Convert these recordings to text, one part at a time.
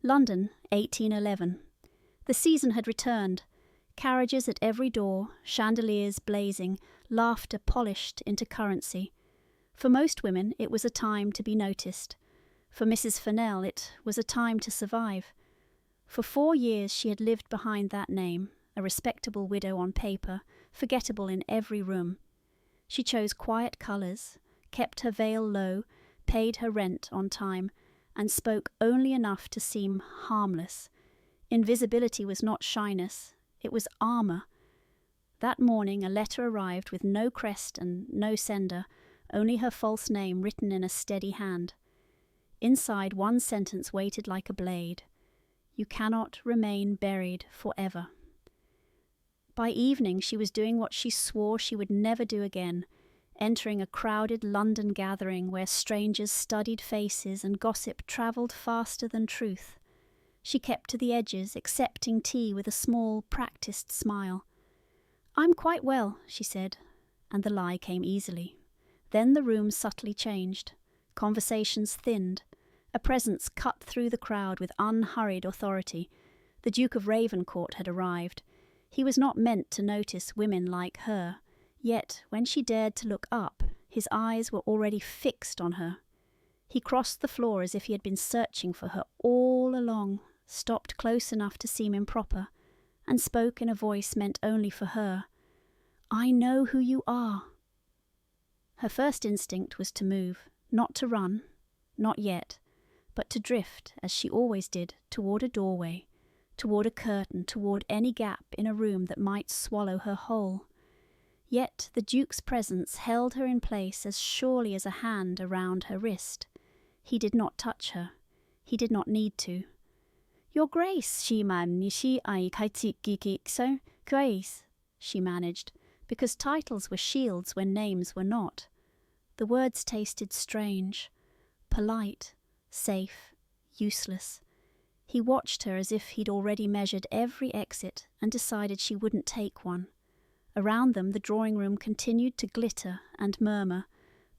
London, 1811. The season had returned. Carriages at every door, chandeliers blazing, laughter polished into currency. For most women it was a time to be noticed. For Mrs. Furnell it was a time to survive. For 4 years she had lived behind that name, a respectable widow on paper, forgettable in every room. She chose quiet colours, kept her veil low, paid her rent on time, and spoke only enough to seem harmless. Invisibility was not shyness, it was armour. That morning a letter arrived with no crest and no sender, only her false name written in a steady hand. Inside one sentence waited like a blade. You cannot remain buried forever. By evening she was doing what she swore she would never do again, entering a crowded London gathering where strangers studied faces and gossip travelled faster than truth. She kept to the edges, accepting tea with a small, practised smile. "I'm quite well," she said, and the lie came easily. Then the room subtly changed. Conversations thinned. A presence cut through the crowd with unhurried authority. The Duke of Ravencourt had arrived. He was not meant to notice women like her, yet when she dared to look up, his eyes were already fixed on her. He crossed the floor as if he had been searching for her all along, stopped close enough to seem improper, and spoke in a voice meant only for her. "I know who you are." Her first instinct was to move, not to run, not yet, but to drift, as she always did, toward a doorway, toward a curtain, toward any gap in a room that might swallow her whole. Yet the Duke's presence held her in place as surely as a hand around her wrist. He did not touch her. He did not need to. "Your Grace, she managed, because titles were shields when names were not. The words tasted strange, polite, safe, useless. He watched her as if he'd already measured every exit and decided she wouldn't take one. Around them the drawing room continued to glitter and murmur,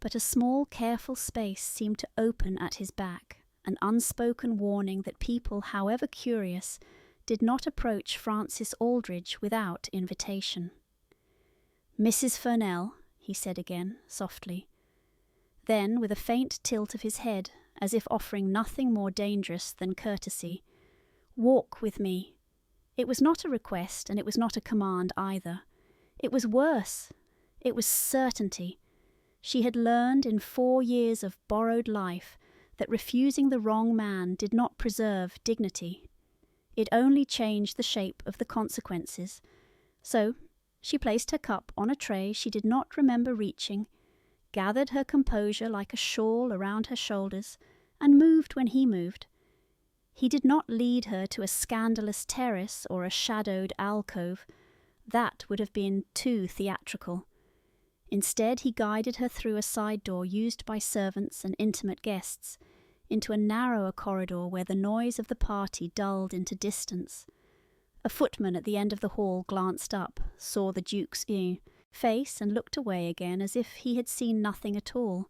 but a small, careful space seemed to open at his back, an unspoken warning that people, however curious, did not approach Francis Aldridge without invitation. "Mrs. Furnell," he said again, softly. Then, with a faint tilt of his head, as if offering nothing more dangerous than courtesy, "Walk with me." It was not a request, and it was not a command either. It was worse. It was certainty. She had learned in 4 years of borrowed life that refusing the wrong man did not preserve dignity. It only changed the shape of the consequences. So she placed her cup on a tray she did not remember reaching, gathered her composure like a shawl around her shoulders, and moved when he moved. He did not lead her to a scandalous terrace or a shadowed alcove. That would have been too theatrical. Instead, he guided her through a side door used by servants and intimate guests, into a narrower corridor where the noise of the party dulled into distance. A footman at the end of the hall glanced up, saw the Duke's face, and looked away again as if he had seen nothing at all.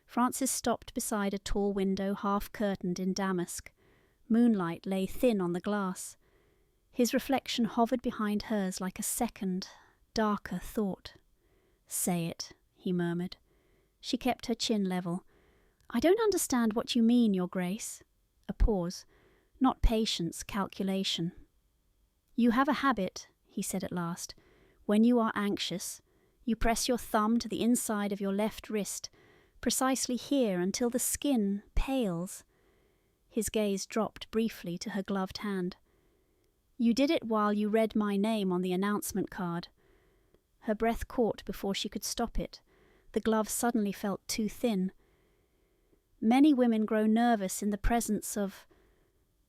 Francis stopped beside a tall window half-curtained in damask. Moonlight lay thin on the glass. His reflection hovered behind hers like a second, darker thought. "Say it," he murmured. She kept her chin level. "I don't understand what you mean, Your Grace." A pause. Not patience, calculation. "You have a habit," he said at last. "When you are anxious, you press your thumb to the inside of your left wrist, precisely here until the skin pales." His gaze dropped briefly to her gloved hand. "You did it while you read my name on the announcement card." Her breath caught before she could stop it. The glove suddenly felt too thin. "Many women grow nervous in the presence of—"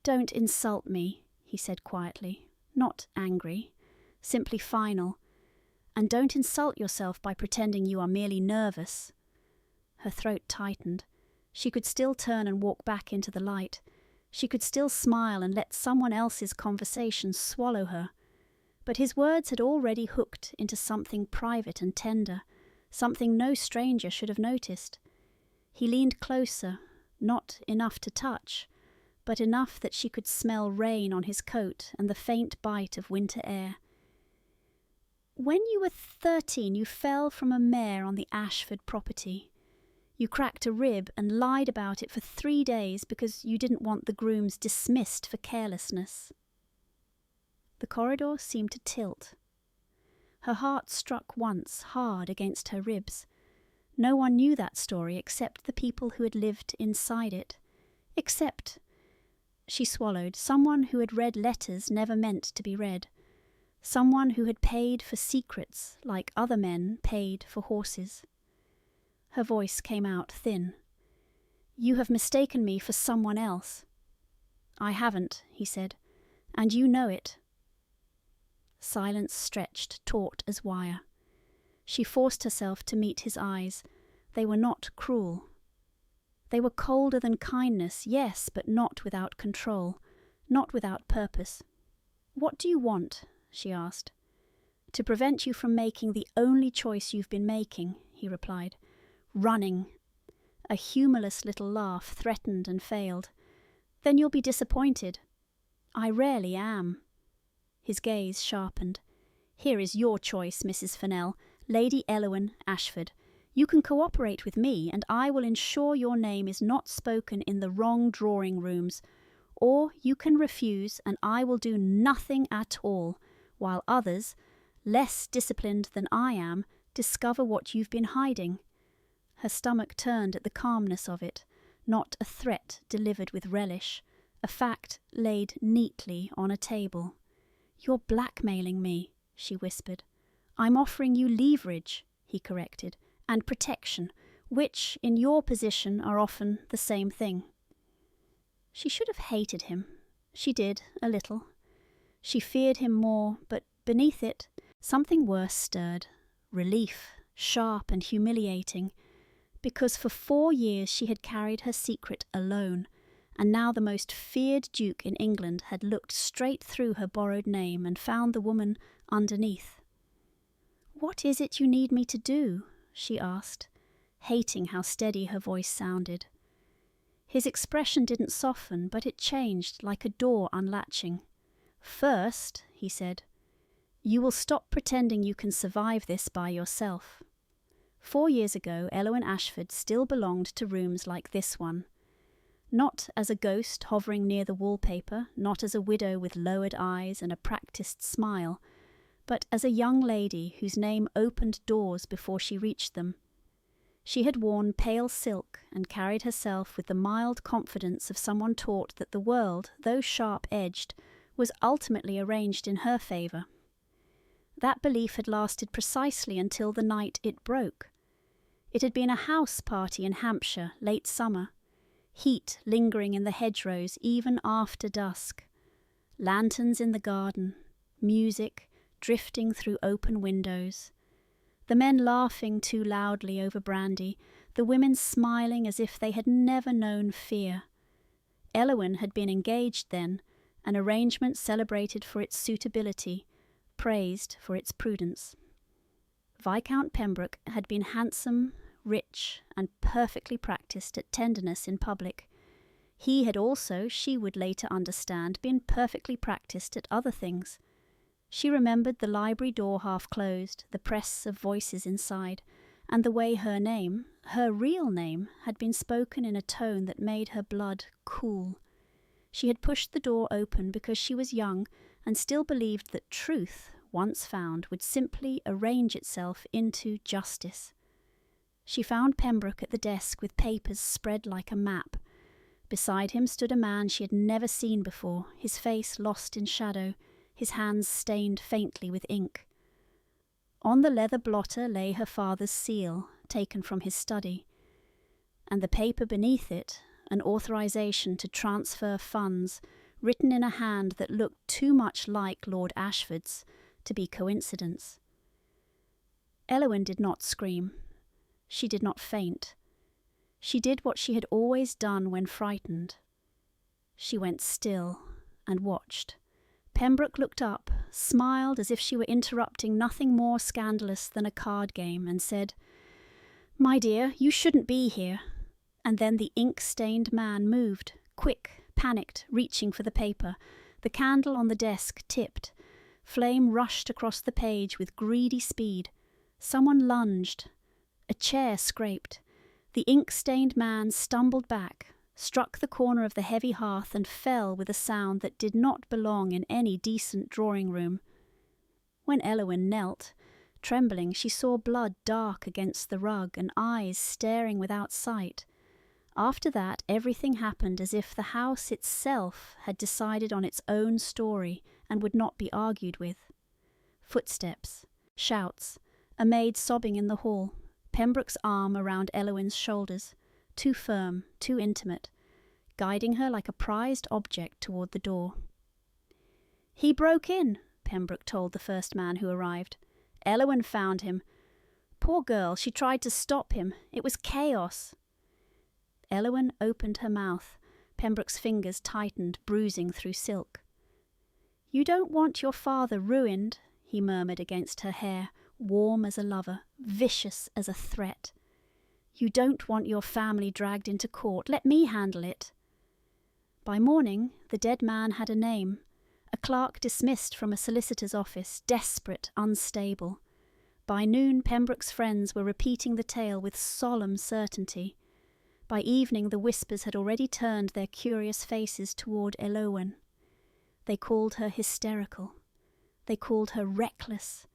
"Don't insult me," he said quietly, not angry, simply final. "And don't insult yourself by pretending you are merely nervous." Her throat tightened. She could still turn and walk back into the light. She could still smile and let someone else's conversation swallow her. But his words had already hooked into something private and tender, something no stranger should have noticed. He leaned closer, not enough to touch, but enough that she could smell rain on his coat and the faint bite of winter air. "When you were 13, you fell from a mare on the Ashford property. You cracked a rib and lied about it for 3 days because you didn't want the grooms dismissed for carelessness." The corridor seemed to tilt. Her heart struck once hard against her ribs. No one knew that story except the people who had lived inside it. Except, she swallowed, someone who had read letters never meant to be read. Someone who had paid for secrets like other men paid for horses. Her voice came out thin. "You have mistaken me for someone else." "I haven't," he said, "and you know it." Silence stretched taut as wire. She forced herself to meet his eyes. They were not cruel. They were colder than kindness, yes, but not without control, not without purpose. "What do you want?" she asked. "To prevent you from making the only choice you've been making," he replied. "Running." A humourless little laugh threatened and failed. "Then you'll be disappointed." "I rarely am." His gaze sharpened. "Here is your choice, Mrs. Furnell, Lady Elowen Ashford. You can cooperate with me, and I will ensure your name is not spoken in the wrong drawing-rooms. Or you can refuse, and I will do nothing at all, while others, less disciplined than I am, discover what you've been hiding." Her stomach turned at the calmness of it, not a threat delivered with relish, a fact laid neatly on a table. "You're blackmailing me," she whispered. "I'm offering you leverage," he corrected, "and protection, which, in your position, are often the same thing." She should have hated him. She did, a little. She feared him more, but beneath it, something worse stirred. Relief, sharp and humiliating. Because for 4 years she had carried her secret alone, and now the most feared duke in England had looked straight through her borrowed name and found the woman underneath. "What is it you need me to do?" she asked, hating how steady her voice sounded. His expression didn't soften, but it changed like a door unlatching. "First," he said, "you will stop pretending you can survive this by yourself." 4 years ago, Elowen Ashford still belonged to rooms like this one. Not as a ghost hovering near the wallpaper, not as a widow with lowered eyes and a practised smile, but as a young lady whose name opened doors before she reached them. She had worn pale silk and carried herself with the mild confidence of someone taught that the world, though sharp-edged, was ultimately arranged in her favour. That belief had lasted precisely until the night it broke. It had been a house party in Hampshire, late summer. Heat lingering in the hedgerows even after dusk. Lanterns in the garden. Music drifting through open windows. The men laughing too loudly over brandy, the women smiling as if they had never known fear. Elowen had been engaged then, an arrangement celebrated for its suitability, praised for its prudence. Viscount Pembroke had been handsome, rich, and perfectly practised at tenderness in public. He had also, she would later understand, been perfectly practised at other things. She remembered the library door half closed, the press of voices inside, and the way her name, her real name, had been spoken in a tone that made her blood cool. She had pushed the door open because she was young and still believed that truth, once found, would simply arrange itself into justice. She found Pembroke at the desk with papers spread like a map. Beside him stood a man she had never seen before, his face lost in shadow, his hands stained faintly with ink. On the leather blotter lay her father's seal, taken from his study, and the paper beneath it, an authorization to transfer funds, written in a hand that looked too much like Lord Ashford's to be coincidence. Elowen did not scream. She did not faint. She did what she had always done when frightened. She went still and watched. Pembroke looked up, smiled as if she were interrupting nothing more scandalous than a card game, and said, "My dear, you shouldn't be here." And then the ink-stained man moved, quick, panicked, reaching for the paper. The candle on the desk tipped. Flame rushed across the page with greedy speed. Someone lunged. A chair scraped. The ink-stained man stumbled back, struck the corner of the heavy hearth and fell with a sound that did not belong in any decent drawing-room. When Elowen knelt, trembling, she saw blood dark against the rug and eyes staring without sight. After that, everything happened as if the house itself had decided on its own story and would not be argued with. Footsteps, shouts, a maid sobbing in the hall, Pembroke's arm around Elowen's shoulders, too firm, too intimate, guiding her like a prized object toward the door. "He broke in," Pembroke told the first man who arrived. "Elowen found him. Poor girl, she tried to stop him. It was chaos." Elowen opened her mouth. Pembroke's fingers tightened, bruising through silk. "You don't want your father ruined," he murmured against her hair, warm as a lover, vicious as a threat. "You don't want your family dragged into court. Let me handle it." By morning, the dead man had a name. A clerk dismissed from a solicitor's office, desperate, unstable. By noon, Pembroke's friends were repeating the tale with solemn certainty. By evening, the whispers had already turned their curious faces toward Elowen. They called her hysterical. They called her reckless.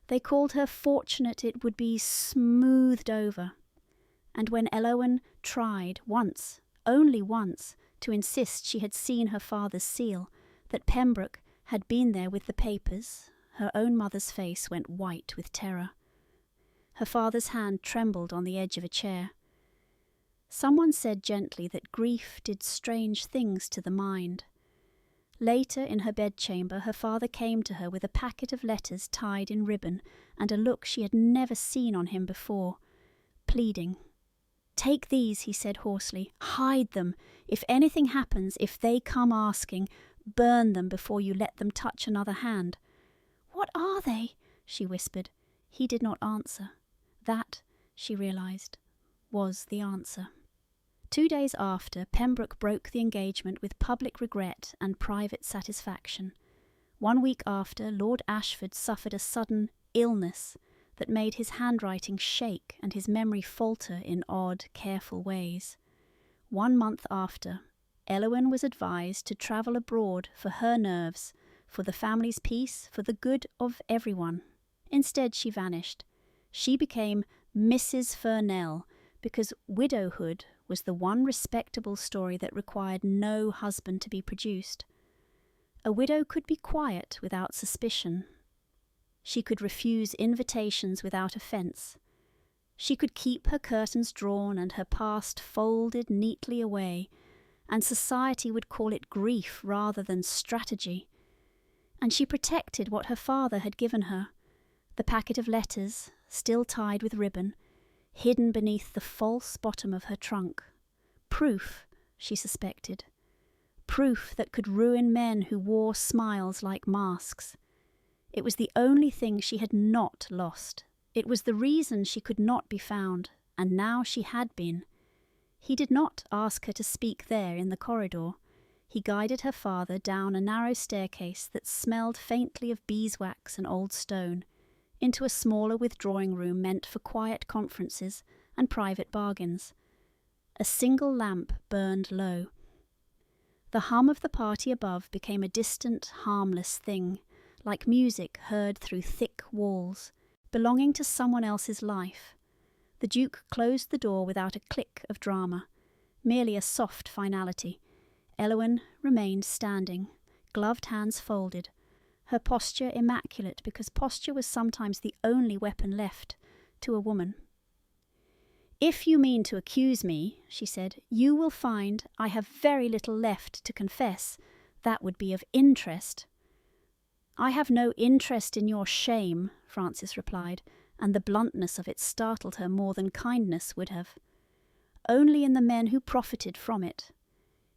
They called her fortunate it would be smoothed over. And when Elowen tried once, only once, to insist she had seen her father's seal, that Pembroke had been there with the papers, her own mother's face went white with terror. Her father's hand trembled on the edge of a chair. Someone said gently that grief did strange things to the mind. Later, in her bedchamber, her father came to her with a packet of letters tied in ribbon and a look she had never seen on him before, pleading. "Take these," he said hoarsely. "Hide them. If anything happens, if they come asking, burn them before you let them touch another hand." "What are they?" she whispered. He did not answer. That, she realized, was the answer. 2 days after, Pembroke broke the engagement with public regret and private satisfaction. 1 week after, Lord Ashford suffered a sudden illness that made his handwriting shake and his memory falter in odd, careful ways. 1 month after, Elowen was advised to travel abroad for her nerves, for the family's peace, for the good of everyone. Instead, she vanished. She became Mrs. Furnell, because widowhood was the one respectable story that required no husband to be produced. A widow could be quiet without suspicion. She could refuse invitations without offence. She could keep her curtains drawn and her past folded neatly away, and society would call it grief rather than strategy. And she protected what her father had given her, the packet of letters, still tied with ribbon, hidden beneath the false bottom of her trunk. Proof, she suspected. Proof that could ruin men who wore smiles like masks. It was the only thing she had not lost. It was the reason she could not be found, and now she had been. He did not ask her to speak there in the corridor. He guided her father down a narrow staircase that smelled faintly of beeswax and old stone, into a smaller withdrawing room meant for quiet conferences and private bargains. A single lamp burned low. The hum of the party above became a distant, harmless thing, like music heard through thick walls, belonging to someone else's life. The Duke closed the door without a click of drama, merely a soft finality. Elowen remained standing, gloved hands folded, her posture immaculate because posture was sometimes the only weapon left to a woman. "If you mean to accuse me," she said, "you will find I have very little left to confess. That would be of interest." "I have no interest in your shame," Francis replied, and the bluntness of it startled her more than kindness would have. "Only in the men who profited from it."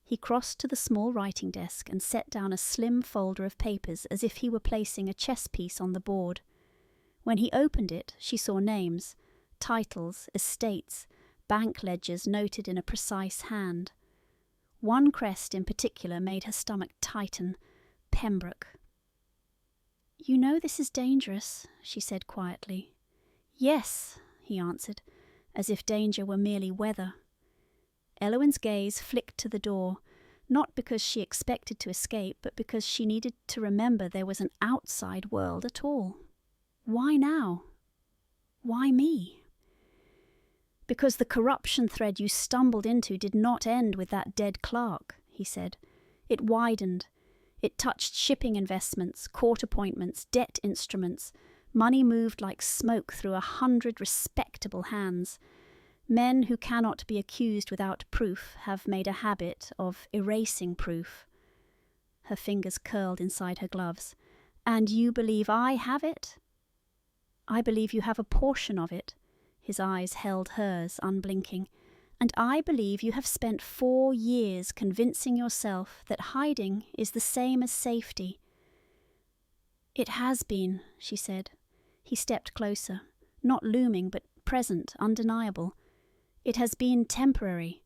He crossed to the small writing desk and set down a slim folder of papers as if he were placing a chess piece on the board. When he opened it, she saw names, titles, estates, bank ledgers noted in a precise hand. One crest in particular made her stomach tighten. Pembroke. "You know this is dangerous," she said quietly. "Yes," he answered, as if danger were merely weather. Elowen's gaze flicked to the door, not because she expected to escape, but because she needed to remember there was an outside world at all. Why now? Why me? "Because the corruption thread you stumbled into did not end with that dead clerk," he said. "It widened. It touched shipping investments, court appointments, debt instruments. Money moved like smoke through 100 respectable hands. Men who cannot be accused without proof have made a habit of erasing proof." Her fingers curled inside her gloves. "And you believe I have it?" "I believe you have a portion of it." His eyes held hers, unblinking. "And I believe you have spent 4 years convincing yourself that hiding is the same as safety." "It has been," she said. He stepped closer, not looming, but present, undeniable. "It has been temporary."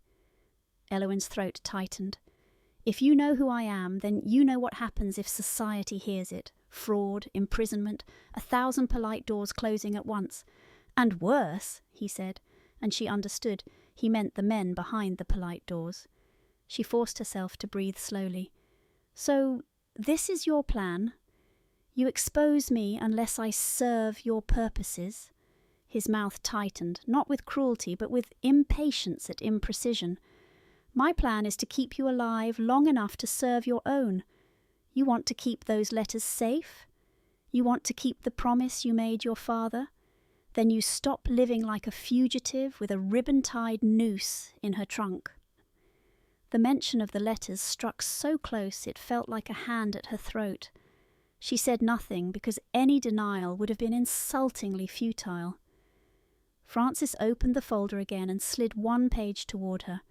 Elowen's throat tightened. "If you know who I am, then you know what happens if society hears it. Fraud, imprisonment, 1,000 polite doors closing at once. And worse," he said, and she understood. He meant the men behind the polite doors. She forced herself to breathe slowly. "So, this is your plan? You expose me unless I serve your purposes?" His mouth tightened, not with cruelty, but with impatience at imprecision. "My plan is to keep you alive long enough to serve your own. You want to keep those letters safe? You want to keep the promise you made your father? Then you stop living like a fugitive with a ribbon-tied noose in her trunk." The mention of the letters struck so close it felt like a hand at her throat. She said nothing because any denial would have been insultingly futile. Francis opened the folder again and slid one page toward her.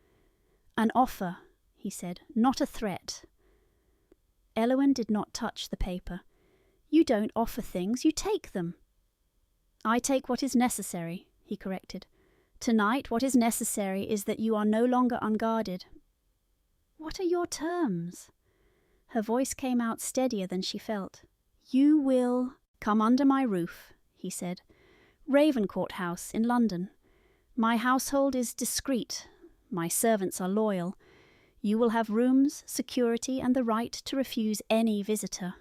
"An offer," he said, "not a threat." Elowen did not touch the paper. "You don't offer things, you take them." "I take what is necessary," he corrected. "Tonight what is necessary is that you are no longer unguarded." "What are your terms?" Her voice came out steadier than she felt. "You will come under my roof," he said. "Ravencourt House in London. My household is discreet. My servants are loyal. You will have rooms, security, and the right to refuse any visitor."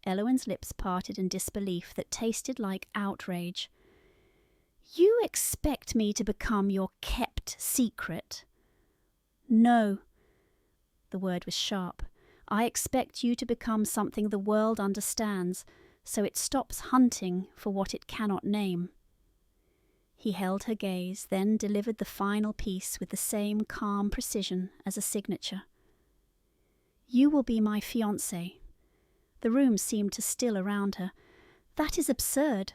Elowen's lips parted in disbelief that tasted like outrage. "You expect me to become your kept secret?" "No." The word was sharp. "I expect you to become something the world understands, so it stops hunting for what it cannot name." He held her gaze, then delivered the final piece with the same calm precision as a signature. "You will be my fiancé." The room seemed to still around her. "That is absurd."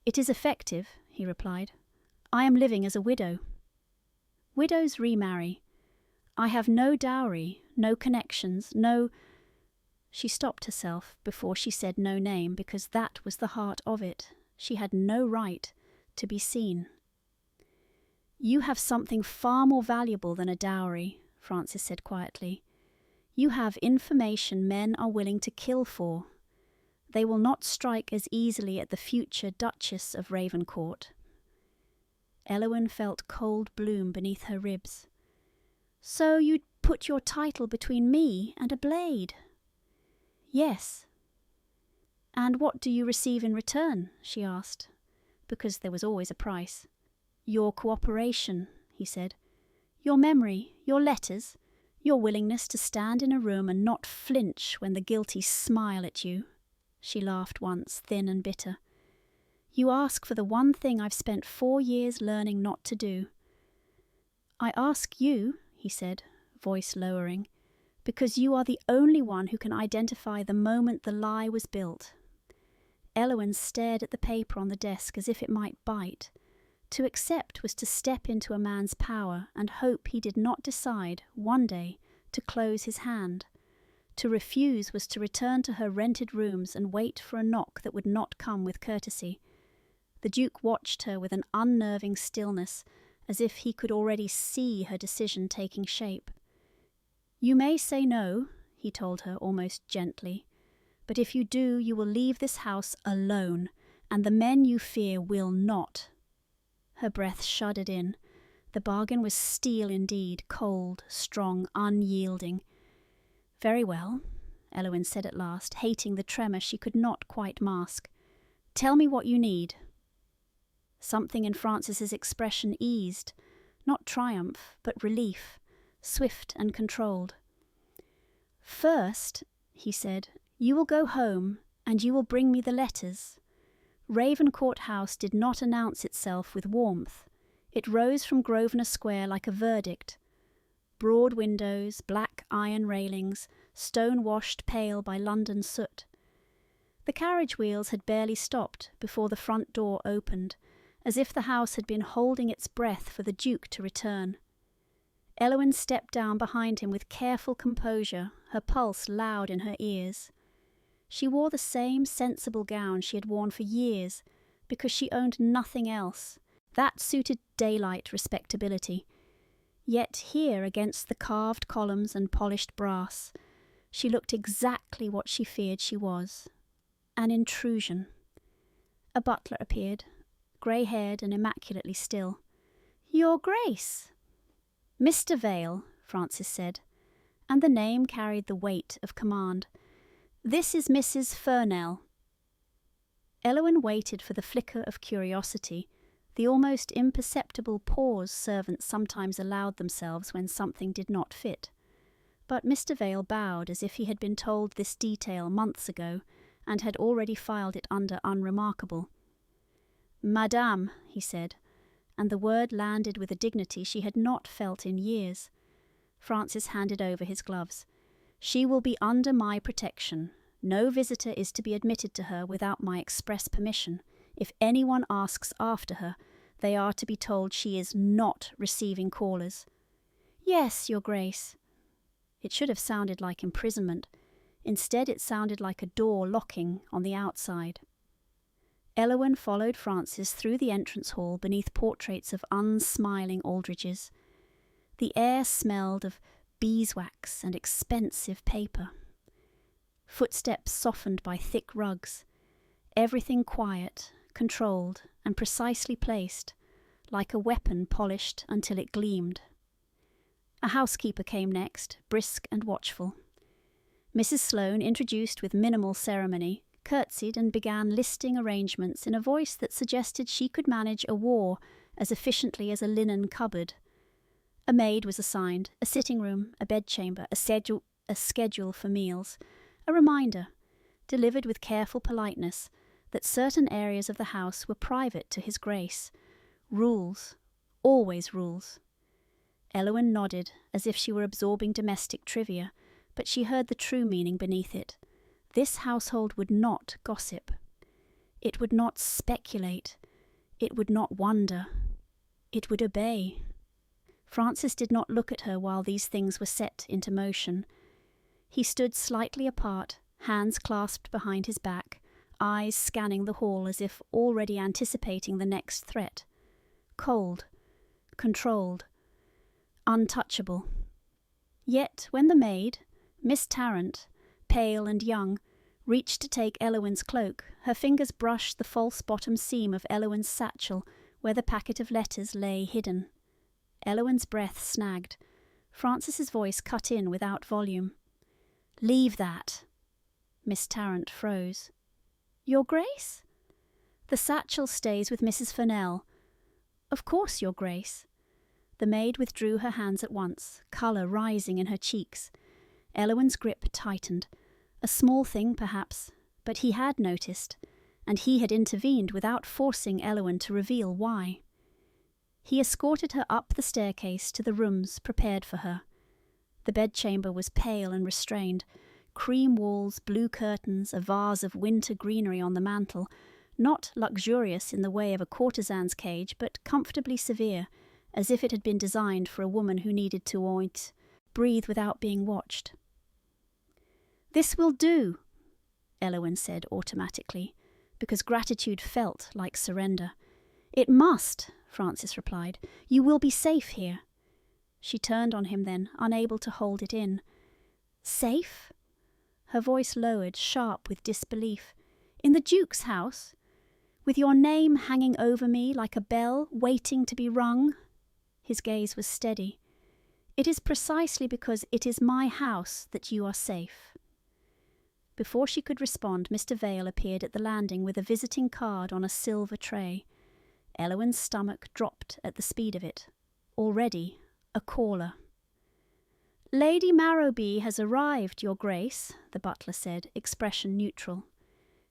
"It is effective," he replied. "I am living as a widow." "Widows remarry. I have no dowry, no connections, no—" She stopped herself before she said no name, because that was the heart of it. She had no right to be seen. "You have something far more valuable than a dowry," Francis said quietly. "You have information men are willing to kill for. They will not strike as easily at the future Duchess of Ravencourt." Elowen felt cold bloom beneath her ribs. "So you'd put your title between me and a blade?" "Yes." "And what do you receive in return?" she asked, because there was always a price. "Your cooperation," he said. "Your memory, your letters, your willingness to stand in a room and not flinch when the guilty smile at you." She laughed once, thin and bitter. "You ask for the one thing I've spent 4 years learning not to do." "I ask you," he said, voice lowering, "because you are the only one who can identify the moment the lie was built." Elowen stared at the paper on the desk as if it might bite. To accept was to step into a man's power and hope he did not decide, one day, to close his hand. To refuse was to return to her rented rooms and wait for a knock that would not come with courtesy. The Duke watched her with an unnerving stillness, as if he could already see her decision taking shape. "You may say no," he told her almost gently, "but if you do, you will leave this house alone, and the men you fear will not." Her breath shuddered in. The bargain was steel indeed, cold, strong, unyielding. "Very well," Elowen said at last, hating the tremor she could not quite mask. "Tell me what you need." Something in Francis's expression eased, not triumph, but relief, swift and controlled. "First," he said, "you will go home, and you will bring me the letters." Ravencourt House did not announce itself with warmth. It rose from Grosvenor Square like a verdict. Broad windows, black iron railings, stone washed pale by London soot. The carriage wheels had barely stopped before the front door opened, as if the house had been holding its breath for the Duke to return. Elowen stepped down behind him with careful composure, her pulse loud in her ears. She wore the same sensible gown she had worn for years, because she owned nothing else. That suited daylight respectability. Yet here, against the carved columns and polished brass, she looked exactly what she feared she was: an intrusion. A butler appeared, grey-haired and immaculately still. "Your Grace!" "Mr. Vale," Francis said, and the name carried the weight of command. "This is Mrs. Furnell." Elowen waited for the flicker of curiosity, the almost imperceptible pause servants sometimes allowed themselves when something did not fit. But Mr. Vale bowed as if he had been told this detail months ago, and had already filed it under unremarkable. "Madame," he said, and the word landed with a dignity she had not felt in years. Francis handed over his gloves. "She will be under my protection. No visitor is to be admitted to her without my express permission. If anyone asks after her, they are to be told she is not receiving callers." "Yes, Your Grace." It should have sounded like imprisonment. Instead, it sounded like a door locking on the outside. Elowen followed Francis through the entrance hall beneath portraits of unsmiling Aldridges. The air smelled of beeswax and expensive paper. Footsteps softened by thick rugs. Everything quiet, controlled, and precisely placed, like a weapon polished until it gleamed. A housekeeper came next, brisk and watchful. Mrs. Sloane, introduced with minimal ceremony, curtsied and began listing arrangements in a voice that suggested she could manage a war as efficiently as a linen cupboard. A maid was assigned, a sitting room, a bedchamber, a schedule for meals, a reminder, delivered with careful politeness, that certain areas of the house were private to His Grace. Rules, always rules. Elowen nodded, as if she were absorbing domestic trivia, but she heard the true meaning beneath it. This household would not gossip. It would not speculate. It would not wonder. It would obey. Francis did not look at her while these things were set into motion. He stood slightly apart, hands clasped behind his back, eyes scanning the hall as if already anticipating the next threat. Cold, controlled, untouchable. Yet when the maid, Miss Tarrant, pale and young, reached to take Elowen's cloak, her fingers brushed the false bottom seam of Elowen's satchel where the packet of letters lay hidden. Elowen's breath snagged. Francis's voice cut in without volume. "Leave that." Miss Tarrant froze. "Your Grace?" "The satchel stays with Mrs. Furnell." "Of course, Your Grace." The maid withdrew her hands at once, colour rising in her cheeks. Elowen's grip tightened. A small thing, perhaps, but he had noticed, and he had intervened without forcing Elowen to reveal why. He escorted her up the staircase to the rooms prepared for her. The bedchamber was pale and restrained. Cream walls, blue curtains, a vase of winter greenery on the mantel, not luxurious in the way of a courtesan's cage, but comfortably severe, as if it had been designed for a woman who needed to breathe without being watched. "This will do," Elowen said automatically, because gratitude felt like surrender. "It must," Francis replied. "You will be safe here." She turned on him then, unable to hold it in. "Safe?" Her voice lowered, sharp with disbelief. "In the Duke's house? With your name hanging over me like a bell, waiting to be rung?" His gaze was steady. "It is precisely because it is my house that you are safe." Before she could respond, Mr. Vale appeared at the landing with a visiting card on a silver tray. Elowen's stomach dropped at the speed of it. Already a caller. "Lady Marrowby has arrived, Your Grace," the butler said, expression neutral.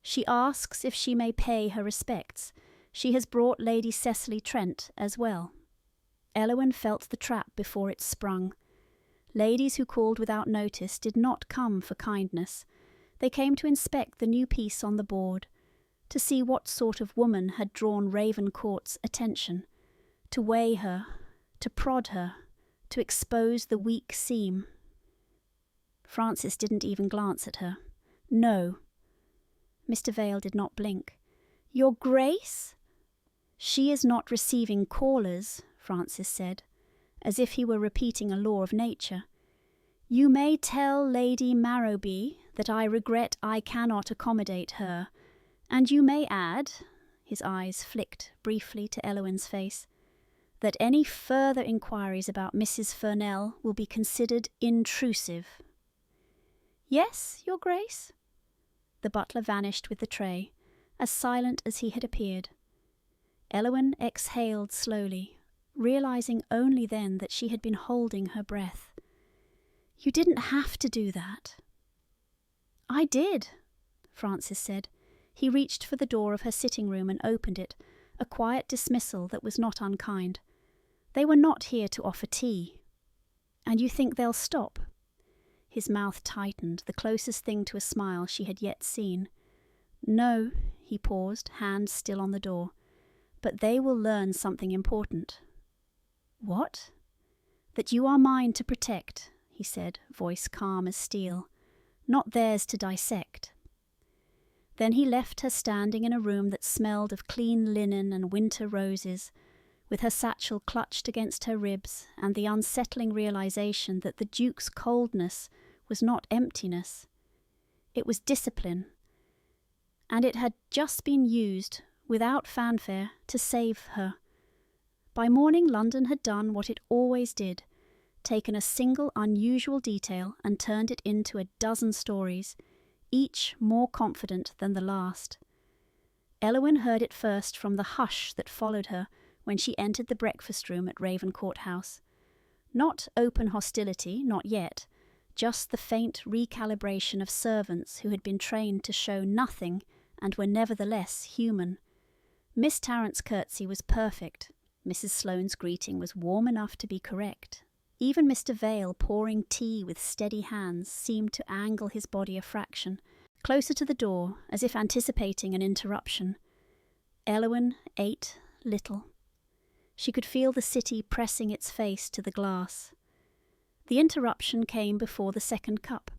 "She asks if she may pay her respects. She has brought Lady Cecily Trent as well." Elowen felt the trap before it sprung. Ladies who called without notice did not come for kindness. They came to inspect the new piece on the board, to see what sort of woman had drawn Ravencourt's attention, to weigh her, to prod her, to expose the weak seam. Francis didn't even glance at her. "No." Mr. Vale did not blink. "Your Grace?" "She is not receiving callers," Francis said, as if he were repeating a law of nature. "You may tell Lady Marrowby that I regret I cannot accommodate her, and you may add," his eyes flicked briefly to Elowen's face, "that any further inquiries about Mrs. Furnell will be considered intrusive." "Yes, Your Grace?" The butler vanished with the tray, as silent as he had appeared. Elowen exhaled slowly, realizing only then that she had been holding her breath. "You didn't have to do that." "I did," Francis said. He reached for the door of her sitting room and opened it, a quiet dismissal that was not unkind. "They were not here to offer tea." "And you think they'll stop?" His mouth tightened, the closest thing to a smile she had yet seen. "No," he paused, hand still on the door. "But they will learn something important." "What?" "That you are mine to protect," he said, voice calm as steel. "Not theirs to dissect." Then he left her standing in a room that smelled of clean linen and winter roses, with her satchel clutched against her ribs and the unsettling realization that the Duke's coldness was not emptiness. It was discipline, and it had just been used, without fanfare, to save her. By morning London had done what it always did, taken a single unusual detail and turned it into a dozen stories, each more confident than the last. Elowen heard it first from the hush that followed her when she entered the breakfast room at Ravencourt House. Not open hostility, not yet, just the faint recalibration of servants who had been trained to show nothing and were nevertheless human. Miss Tarrant's curtsy was perfect. Mrs. Sloane's greeting was warm enough to be correct. Even Mr. Vale, pouring tea with steady hands, seemed to angle his body a fraction, closer to the door, as if anticipating an interruption. Elowen ate little. She could feel the city pressing its face to the glass. The interruption came before the second cup.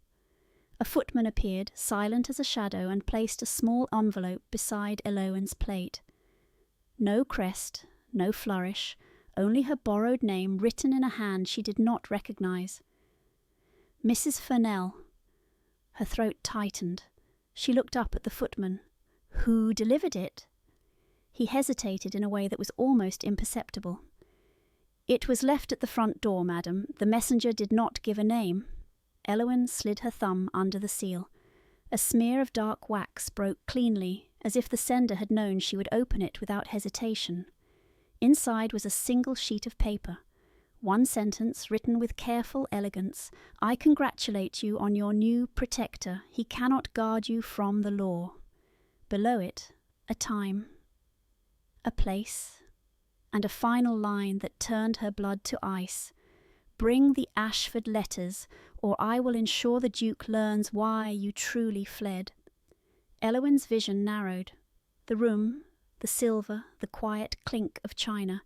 A footman appeared, silent as a shadow, and placed a small envelope beside Elowen's plate. No crest, no flourish, only her borrowed name written in a hand she did not recognize. "Mrs. Furnell." Her throat tightened. She looked up at the footman. "Who delivered it?" He hesitated in a way that was almost imperceptible. "It was left at the front door, madam. The messenger did not give a name." Elowen slid her thumb under the seal. A smear of dark wax broke cleanly, as if the sender had known she would open it without hesitation. Inside was a single sheet of paper. One sentence, written with careful elegance. "I congratulate you on your new protector. He cannot guard you from the law." Below it, a time, a place, and a final line that turned her blood to ice. "Bring the Ashford letters, or I will ensure the Duke learns why you truly fled." Elowen's vision narrowed. The room, the silver, the quiet clink of china.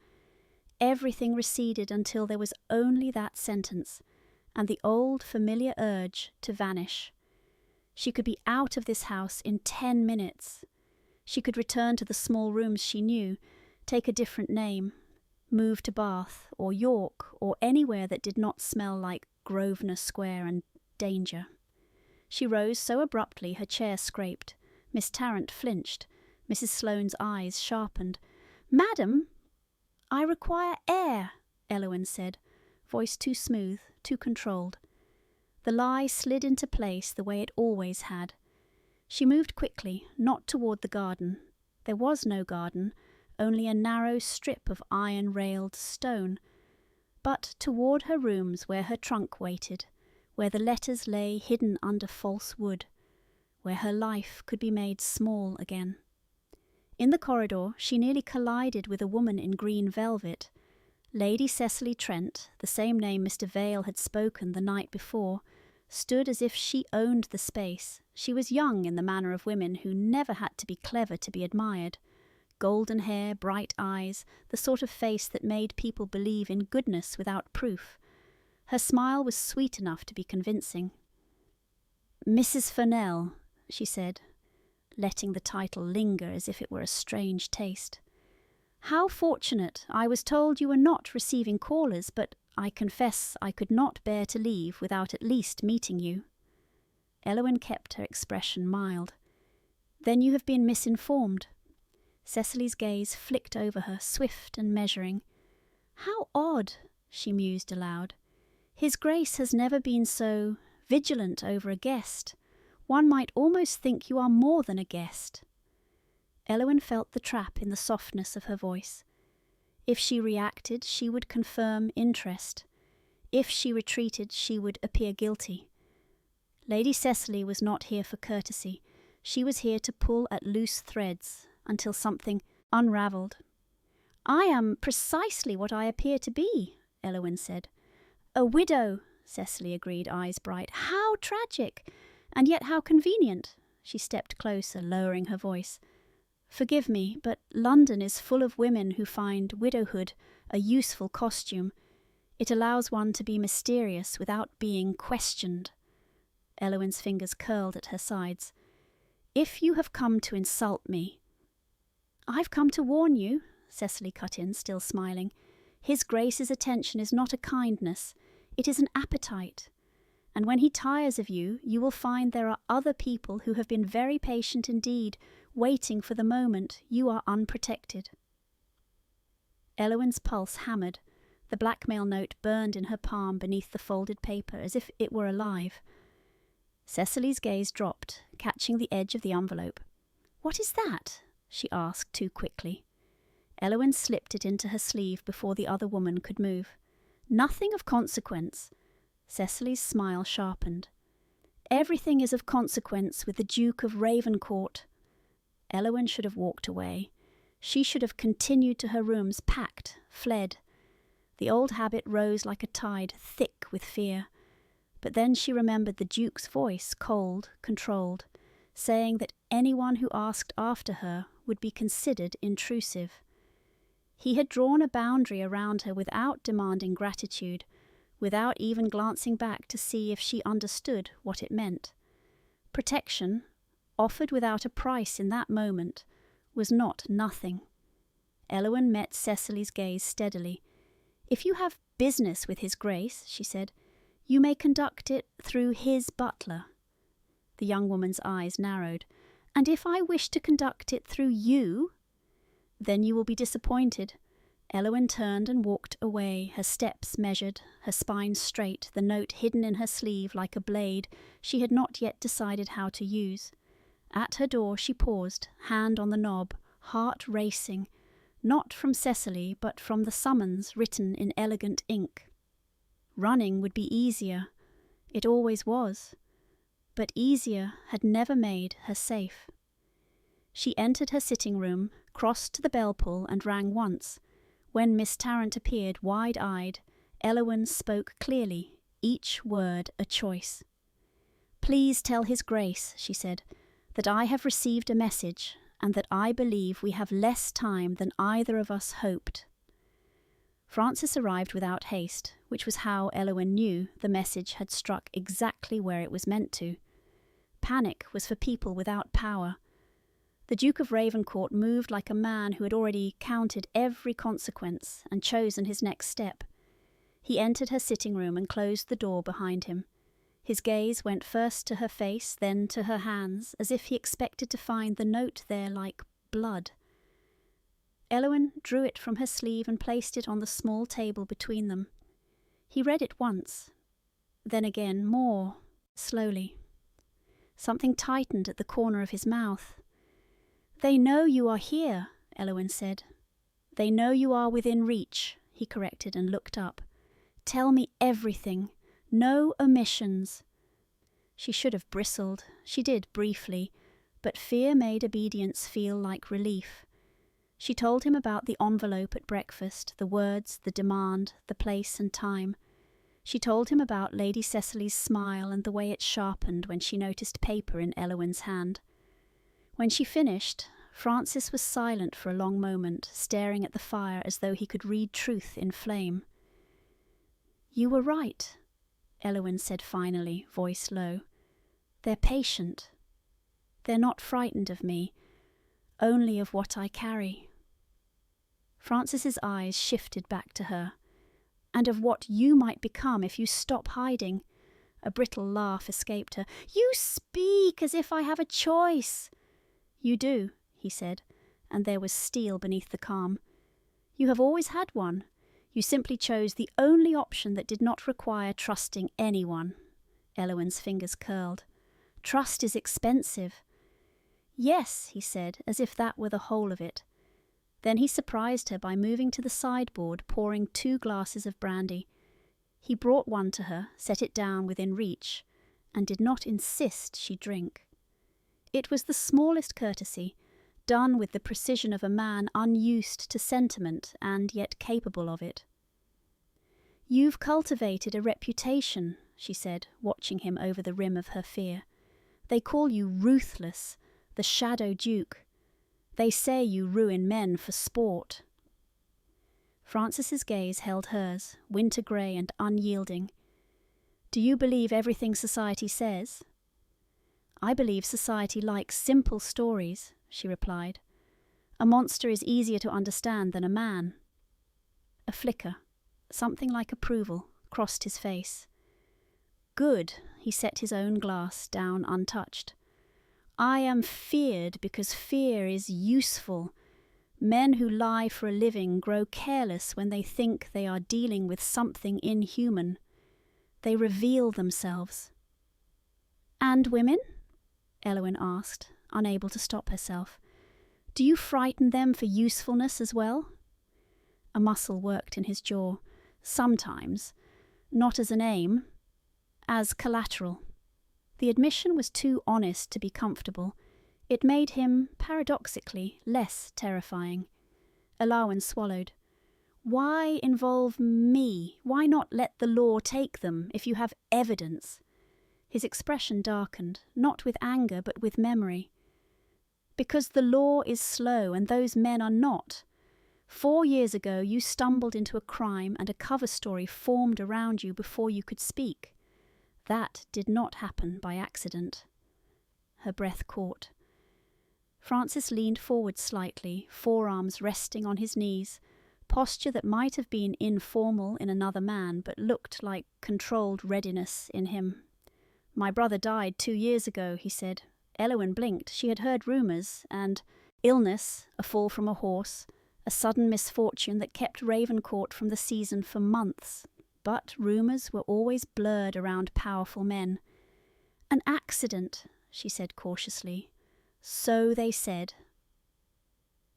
Everything receded until there was only that sentence, and the old familiar urge to vanish. She could be out of this house in 10 minutes. She could return to the small rooms she knew, take a different name, Move to Bath or York or anywhere that did not smell like Grosvenor Square and danger. She rose so abruptly her chair scraped. Miss Tarrant flinched. Mrs. Sloane's eyes sharpened. "Madam, I require air," Elowen said, voice too smooth, too controlled. The lie slid into place the way it always had. She moved quickly, not toward the garden. There was no garden, only a narrow strip of iron-railed stone, but toward her rooms where her trunk waited, where the letters lay hidden under false wood, where her life could be made small again. In the corridor she nearly collided with a woman in green velvet. Lady Cecily Trent, the same name Mr. Vale had spoken the night before, stood as if she owned the space. She was young in the manner of women who never had to be clever to be admired. Golden hair, bright eyes, the sort of face that made people believe in goodness without proof. Her smile was sweet enough to be convincing. "Mrs. Furnell," she said, letting the title linger as if it were a strange taste. "How fortunate! I was told you were not receiving callers, but I confess I could not bear to leave without at least meeting you." Elowen kept her expression mild. "Then you have been misinformed." Cecily's gaze flicked over her, swift and measuring. "How odd," she mused aloud. "His Grace has never been so vigilant over a guest. One might almost think you are more than a guest." Elowen felt the trap in the softness of her voice. If she reacted, she would confirm interest. If she retreated, she would appear guilty. Lady Cecily was not here for courtesy. She was here to pull at loose threads until something unravelled. "I am precisely what I appear to be," Elowen said. "A widow," Cecily agreed, eyes bright. "How tragic! And yet how convenient." She stepped closer, lowering her voice. "Forgive me, but London is full of women who find widowhood a useful costume. It allows one to be mysterious without being questioned." Elowen's fingers curled at her sides. "If you have come to insult me—" "I've come to warn you," Cecily cut in, still smiling. "His Grace's attention is not a kindness. It is an appetite. And when he tires of you, you will find there are other people who have been very patient indeed, waiting for the moment you are unprotected." Elowen's pulse hammered. The blackmail note burned in her palm beneath the folded paper as if it were alive. Cecily's gaze dropped, catching the edge of the envelope. "What is that?" she asked too quickly. Elowen slipped it into her sleeve before the other woman could move. "Nothing of consequence." Cecily's smile sharpened. "Everything is of consequence with the Duke of Ravencourt." Elowen should have walked away. She should have continued to her rooms, packed, fled. The old habit rose like a tide, thick with fear. But then she remembered the Duke's voice, cold, controlled, saying that anyone who asked after her would be considered intrusive. He had drawn a boundary around her without demanding gratitude, without even glancing back to see if she understood what it meant. Protection, offered without a price in that moment, was not nothing. Elowen met Cecily's gaze steadily. "If you have business with His Grace," she said, "you may conduct it through his butler." The young woman's eyes narrowed. "And if I wish to conduct it through you?" "Then you will be disappointed." Elowen turned and walked away, her steps measured, her spine straight, the note hidden in her sleeve like a blade she had not yet decided how to use. At her door she paused, hand on the knob, heart racing, not from Cecily but from the summons written in elegant ink. Running would be easier. It always was. But easier had never made her safe. She entered her sitting room, crossed to the bell-pull and rang once. When Miss Tarrant appeared, wide-eyed, Elowen spoke clearly, each word a choice. "Please tell His Grace," she said, "that I have received a message, and that I believe we have less time than either of us hoped." Francis arrived without haste, which was how Elowen knew the message had struck exactly where it was meant to. Panic was for people without power. The Duke of Ravencourt moved like a man who had already counted every consequence and chosen his next step. He entered her sitting room and closed the door behind him. His gaze went first to her face, then to her hands, as if he expected to find the note there like blood. Elowen drew it from her sleeve and placed it on the small table between them. He read it once, then again, more slowly. Something tightened at the corner of his mouth. "They know you are here," Elowen said. "They know you are within reach," he corrected and looked up. "Tell me everything. No omissions." She should have bristled. She did briefly, but fear made obedience feel like relief. She told him about the envelope at breakfast, the words, the demand, the place and time. She told him about Lady Cecily's smile and the way it sharpened when she noticed paper in Elowen's hand. When she finished, Francis was silent for a long moment, staring at the fire as though he could read truth in flame. "You were right," Elowen said finally, voice low. "They're patient. They're not frightened of me, only of what I carry." Francis's eyes shifted back to her. "And of what you might become if you stop hiding." A brittle laugh escaped her. "You speak as if I have a choice." "You do," he said, and there was steel beneath the calm. "You have always had one. You simply chose the only option that did not require trusting anyone." Elowen's fingers curled. "Trust is expensive." "Yes," he said, as if that were the whole of it. Then he surprised her by moving to the sideboard, pouring 2 glasses of brandy. He brought one to her, set it down within reach, and did not insist she drink. It was the smallest courtesy, done with the precision of a man unused to sentiment and yet capable of it. "You've cultivated a reputation," she said, watching him over the rim of her fear. "They call you ruthless, the Shadow Duke. They say you ruin men for sport." Francis's gaze held hers, winter grey and unyielding. "Do you believe everything society says?" "I believe society likes simple stories," she replied. "A monster is easier to understand than a man." A flicker, something like approval, crossed his face. "Good," he set his own glass down untouched. "I am feared because fear is useful. Men who lie for a living grow careless when they think they are dealing with something inhuman. They reveal themselves." "And women?" Elowen asked, unable to stop herself. "Do you frighten them for usefulness as well?" A muscle worked in his jaw. "Sometimes. Not as an aim. As collateral." The admission was too honest to be comfortable. It made him, paradoxically, less terrifying. Elowen swallowed. "Why involve me? Why not let the law take them, if you have evidence?" His expression darkened, not with anger but with memory. "Because the law is slow and those men are not. 4 years ago you stumbled into a crime and a cover story formed around you before you could speak. That did not happen by accident." Her breath caught. Francis leaned forward slightly, forearms resting on his knees, posture that might have been informal in another man but looked like controlled readiness in him. "My brother died 2 years ago," he said. Elowen blinked. She had heard rumours, and illness, a fall from a horse, a sudden misfortune that kept Ravencourt from the season for months. But rumours were always blurred around powerful men. "An accident," she said cautiously. "So they said."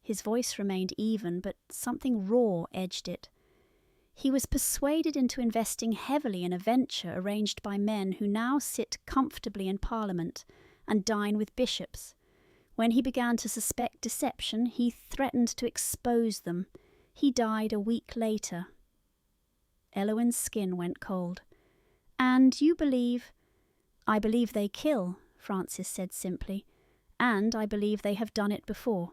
His voice remained even, but something raw edged it. He was persuaded into investing heavily in a venture arranged by men who now sit comfortably in Parliament and dine with bishops. When he began to suspect deception, he threatened to expose them. He died a week later. Elowen's skin went cold. "And you believe—" "I believe they kill," Francis said simply. "And I believe they have done it before."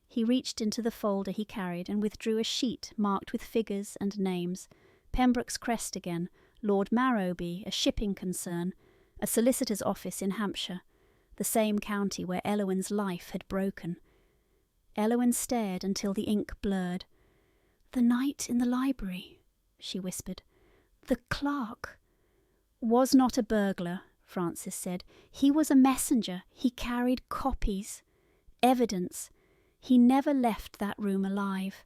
He reached into the folder he carried and withdrew a sheet marked with figures and names. Pembroke's Crest again, Lord Marrowby, a shipping concern, a solicitor's office in Hampshire. the same county where Elowen's life had broken. Elowen stared until the ink blurred. "The night in the library," she whispered. "The clerk." "Was not a burglar," Francis said. "He was a messenger. He carried copies. Evidence. He never left that room alive."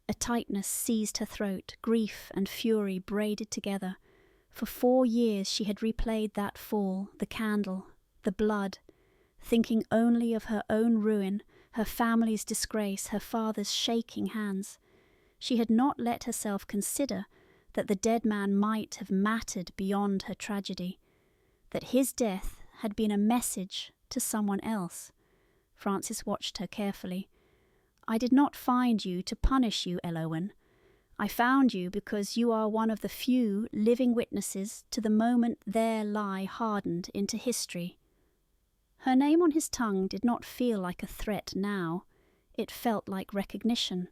A tightness seized her throat, grief and fury braided together. For 4 years she had replayed that fall, the candle, the blood, thinking only of her own ruin, her family's disgrace, her father's shaking hands. She had not let herself consider that the dead man might have mattered beyond her tragedy, that his death had been a message to someone else. Francis watched her carefully. "I did not find you to punish you, Elowen. I found you because you are one of the few living witnesses to the moment there lie hardened into history." Her name on his tongue did not feel like a threat now. It felt like recognition.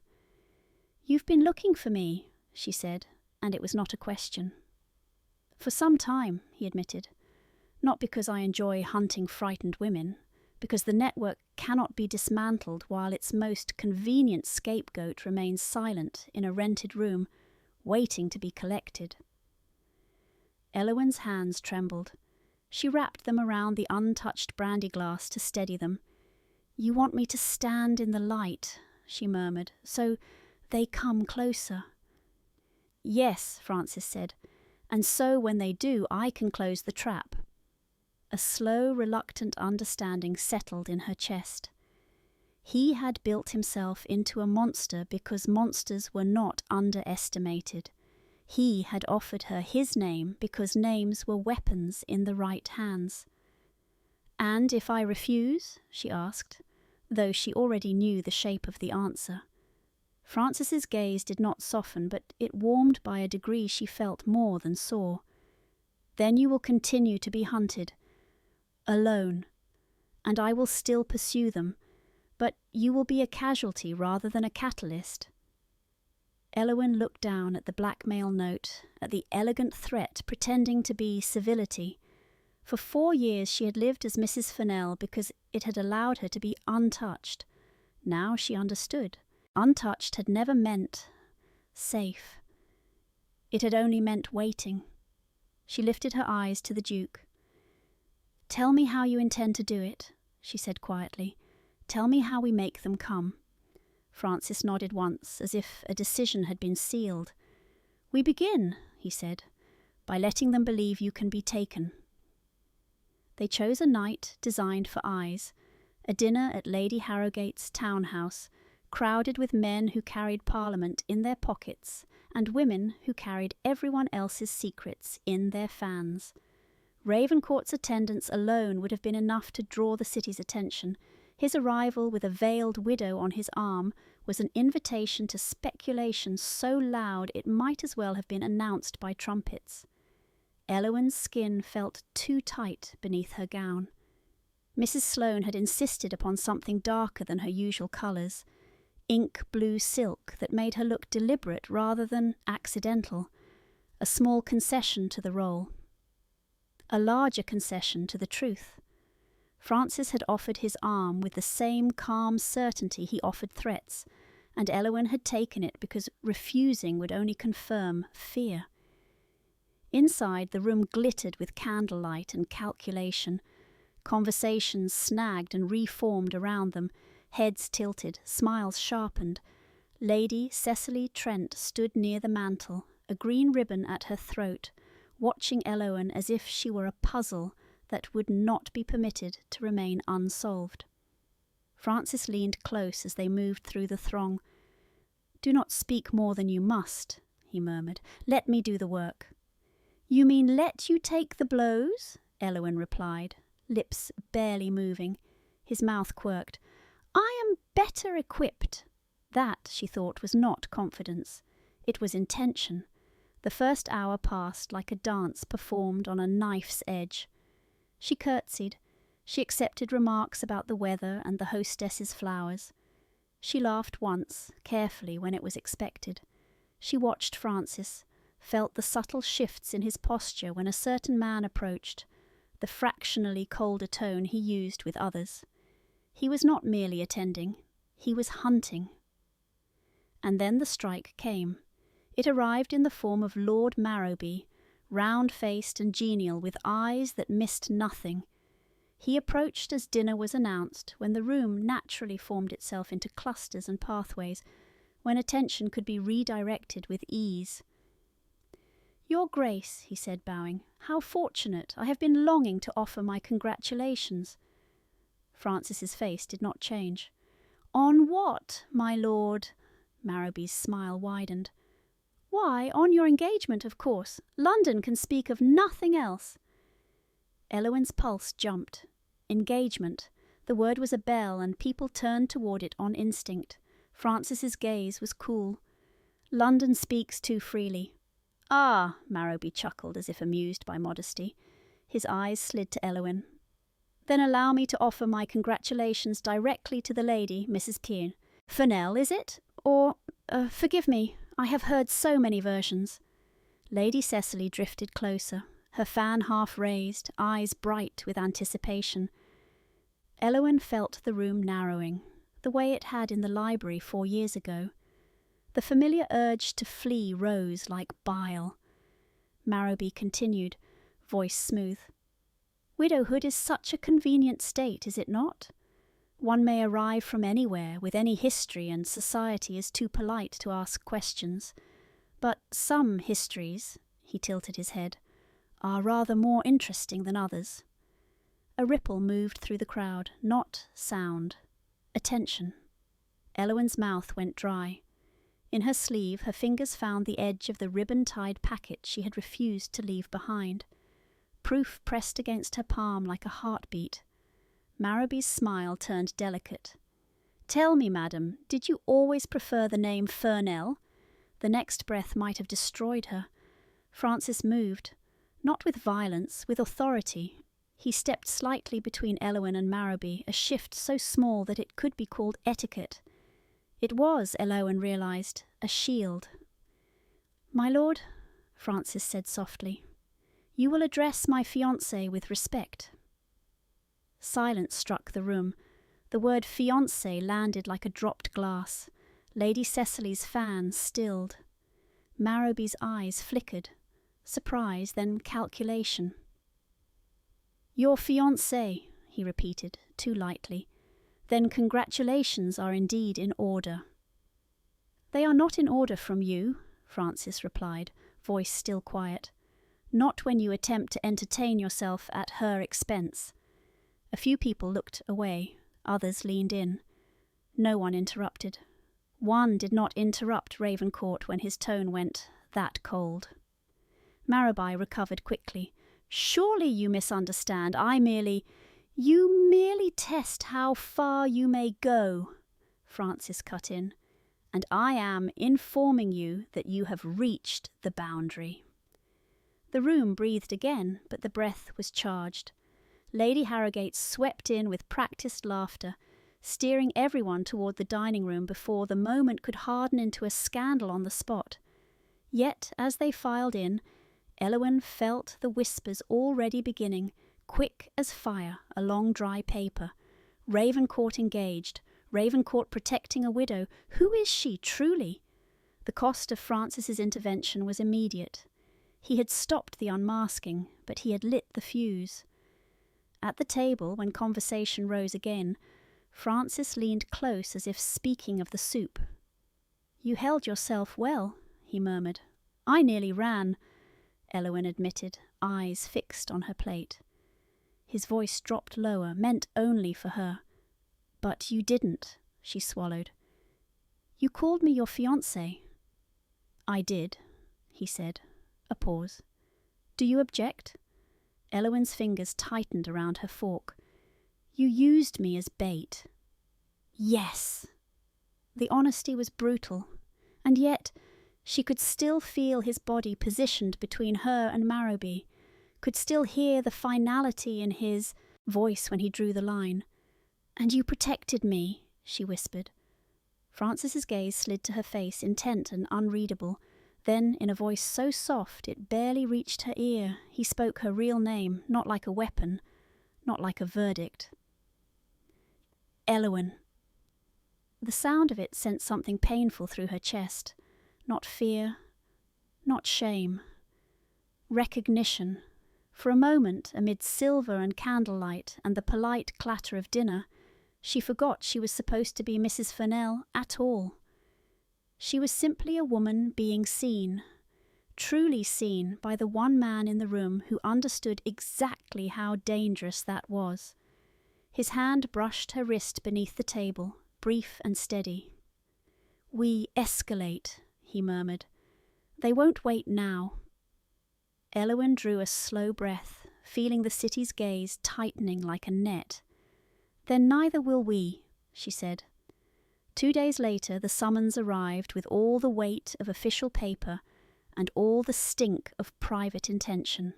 "You've been looking for me," she said, and it was not a question. "For some time," he admitted. "Not because I enjoy hunting frightened women, because the network cannot be dismantled while its most convenient scapegoat remains silent in a rented room, waiting to be collected." Elowen's hands trembled. She wrapped them around the untouched brandy glass to steady them. "You want me to stand in the light," she murmured, "so they come closer." "Yes," Francis said, "and so when they do, I can close the trap." A slow, reluctant understanding settled in her chest. He had built himself into a monster because monsters were not underestimated. He had offered her his name because names were weapons in the right hands. "And if I refuse?" she asked, though she already knew the shape of the answer. Francis's gaze did not soften, but it warmed by a degree she felt more than saw. "Then you will continue to be hunted, alone, and I will still pursue them, but you will be a casualty rather than a catalyst." Elowen looked down at the blackmail note, at the elegant threat pretending to be civility. For 4 years she had lived as Mrs. Furnell because it had allowed her to be untouched. Now she understood. Untouched had never meant safe. It had only meant waiting. She lifted her eyes to the Duke. "Tell me how you intend to do it," she said quietly. "Tell me how we make them come." Francis nodded once, as if a decision had been sealed. "We begin," he said, "by letting them believe you can be taken." They chose a night designed for eyes, a dinner at Lady Harrowgate's townhouse, crowded with men who carried Parliament in their pockets and women who carried everyone else's secrets in their fans. Ravencourt's attendance alone would have been enough to draw the city's attention. His arrival with a veiled widow on his arm was an invitation to speculation so loud it might as well have been announced by trumpets. Elowen's skin felt too tight beneath her gown. Mrs. Sloane had insisted upon something darker than her usual colours, ink blue silk that made her look deliberate rather than accidental, a small concession to the role. A larger concession to the truth. Francis had offered his arm with the same calm certainty he offered threats, and Elowen had taken it because refusing would only confirm fear. Inside, the room glittered with candlelight and calculation. Conversations snagged and reformed around them, heads tilted, smiles sharpened. Lady Cecily Trent stood near the mantel, a green ribbon at her throat, watching Elowen as if she were a puzzle that would not be permitted to remain unsolved. Francis leaned close as they moved through the throng. "Do not speak more than you must," he murmured. "Let me do the work." "You mean let you take the blows?" Elowen replied, lips barely moving. His mouth quirked. "I am better equipped." That, she thought, was not confidence. It was intention. The first hour passed like a dance performed on a knife's edge. She curtsied. She accepted remarks about the weather and the hostess's flowers. She laughed once, carefully, when it was expected. She watched Francis, felt the subtle shifts in his posture when a certain man approached, the fractionally colder tone he used with others. He was not merely attending, he was hunting. And then the strike came. It arrived in the form of Lord Marrowby, round-faced and genial, with eyes that missed nothing. He approached as dinner was announced, when the room naturally formed itself into clusters and pathways, when attention could be redirected with ease. "Your Grace," he said, bowing, "how fortunate! I have been longing to offer my congratulations." Francis's face did not change. "On what, my lord?" Marrowby's smile widened. "Why, on your engagement, of course. London can speak of nothing else." Elowen's pulse jumped. Engagement. The word was a bell, and people turned toward it on instinct. Francis's gaze was cool. "London speaks too freely." "Ah," Marrowby chuckled, as if amused by modesty. His eyes slid to Elowen. "Then allow me to offer my congratulations directly to the lady, Mrs. Kean. Furnell, is it? Or, forgive me, I have heard so many versions." Lady Cecily drifted closer, her fan half raised, eyes bright with anticipation. Elowen felt the room narrowing, the way it had in the library 4 years ago. The familiar urge to flee rose like bile. Marrowby continued, voice smooth. "Widowhood is such a convenient state, is it not? One may arrive from anywhere, with any history, and society is too polite to ask questions. But some histories," he tilted his head, "are rather more interesting than others." A ripple moved through the crowd, not sound. Attention. Elowen's mouth went dry. In her sleeve, her fingers found the edge of the ribbon-tied packet she had refused to leave behind. Proof pressed against her palm like a heartbeat. Marrowby's smile turned delicate. "Tell me, madam, did you always prefer the name Furnell?" The next breath might have destroyed her. Francis moved, not with violence, with authority. He stepped slightly between Elowen and Marrowby, a shift so small that it could be called etiquette. It was, Elowen realized, a shield. "My lord," Francis said softly, "you will address my fiancé with respect." Silence struck the room. The word fiancé landed like a dropped glass. Lady Cecily's fan stilled. Marrowby's eyes flickered. Surprise, then calculation. "Your fiancé," he repeated, too lightly. "Then congratulations are indeed in order." "They are not in order from you," Francis replied, voice still quiet. "Not when you attempt to entertain yourself at her expense." A few people looked away, others leaned in. No one interrupted. One did not interrupt Ravencourt when his tone went that cold. Marrowby recovered quickly. "Surely you misunderstand. You merely test how far you may go," Francis cut in, "and I am informing you that you have reached the boundary." The room breathed again, but the breath was charged. Lady Harrogate swept in with practised laughter, steering everyone toward the dining room before the moment could harden into a scandal on the spot. Yet, as they filed in, Elowen felt the whispers already beginning, quick as fire, along dry paper. Ravencourt engaged, Ravencourt protecting a widow. Who is she, truly? The cost of Francis's intervention was immediate. He had stopped the unmasking, but he had lit the fuse. At the table, when conversation rose again, Francis leaned close as if speaking of the soup. "You held yourself well," he murmured. "I nearly ran," Elowen admitted, eyes fixed on her plate. His voice dropped lower, meant only for her. "But you didn't," she swallowed. "You called me your fiancé." "I did," he said. A pause. "Do you object?" Elowen's fingers tightened around her fork. "You used me as bait." "Yes!" The honesty was brutal, and yet she could still feel his body positioned between her and Marrowby, could still hear the finality in his voice when he drew the line. "And you protected me," she whispered. Francis's gaze slid to her face, intent and unreadable. Then, in a voice so soft it barely reached her ear, he spoke her real name, not like a weapon, not like a verdict. Elowen. The sound of it sent something painful through her chest. Not fear, not shame. Recognition. For a moment, amid silver and candlelight and the polite clatter of dinner, she forgot she was supposed to be Mrs. Furnell at all. She was simply a woman being seen, truly seen by the one man in the room who understood exactly how dangerous that was. His hand brushed her wrist beneath the table, brief and steady. "We escalate," he murmured. "They won't wait now." Elowen drew a slow breath, feeling the city's gaze tightening like a net. "Then neither will we," she said. 2 days later the summons arrived with all the weight of official paper and all the stink of private intention.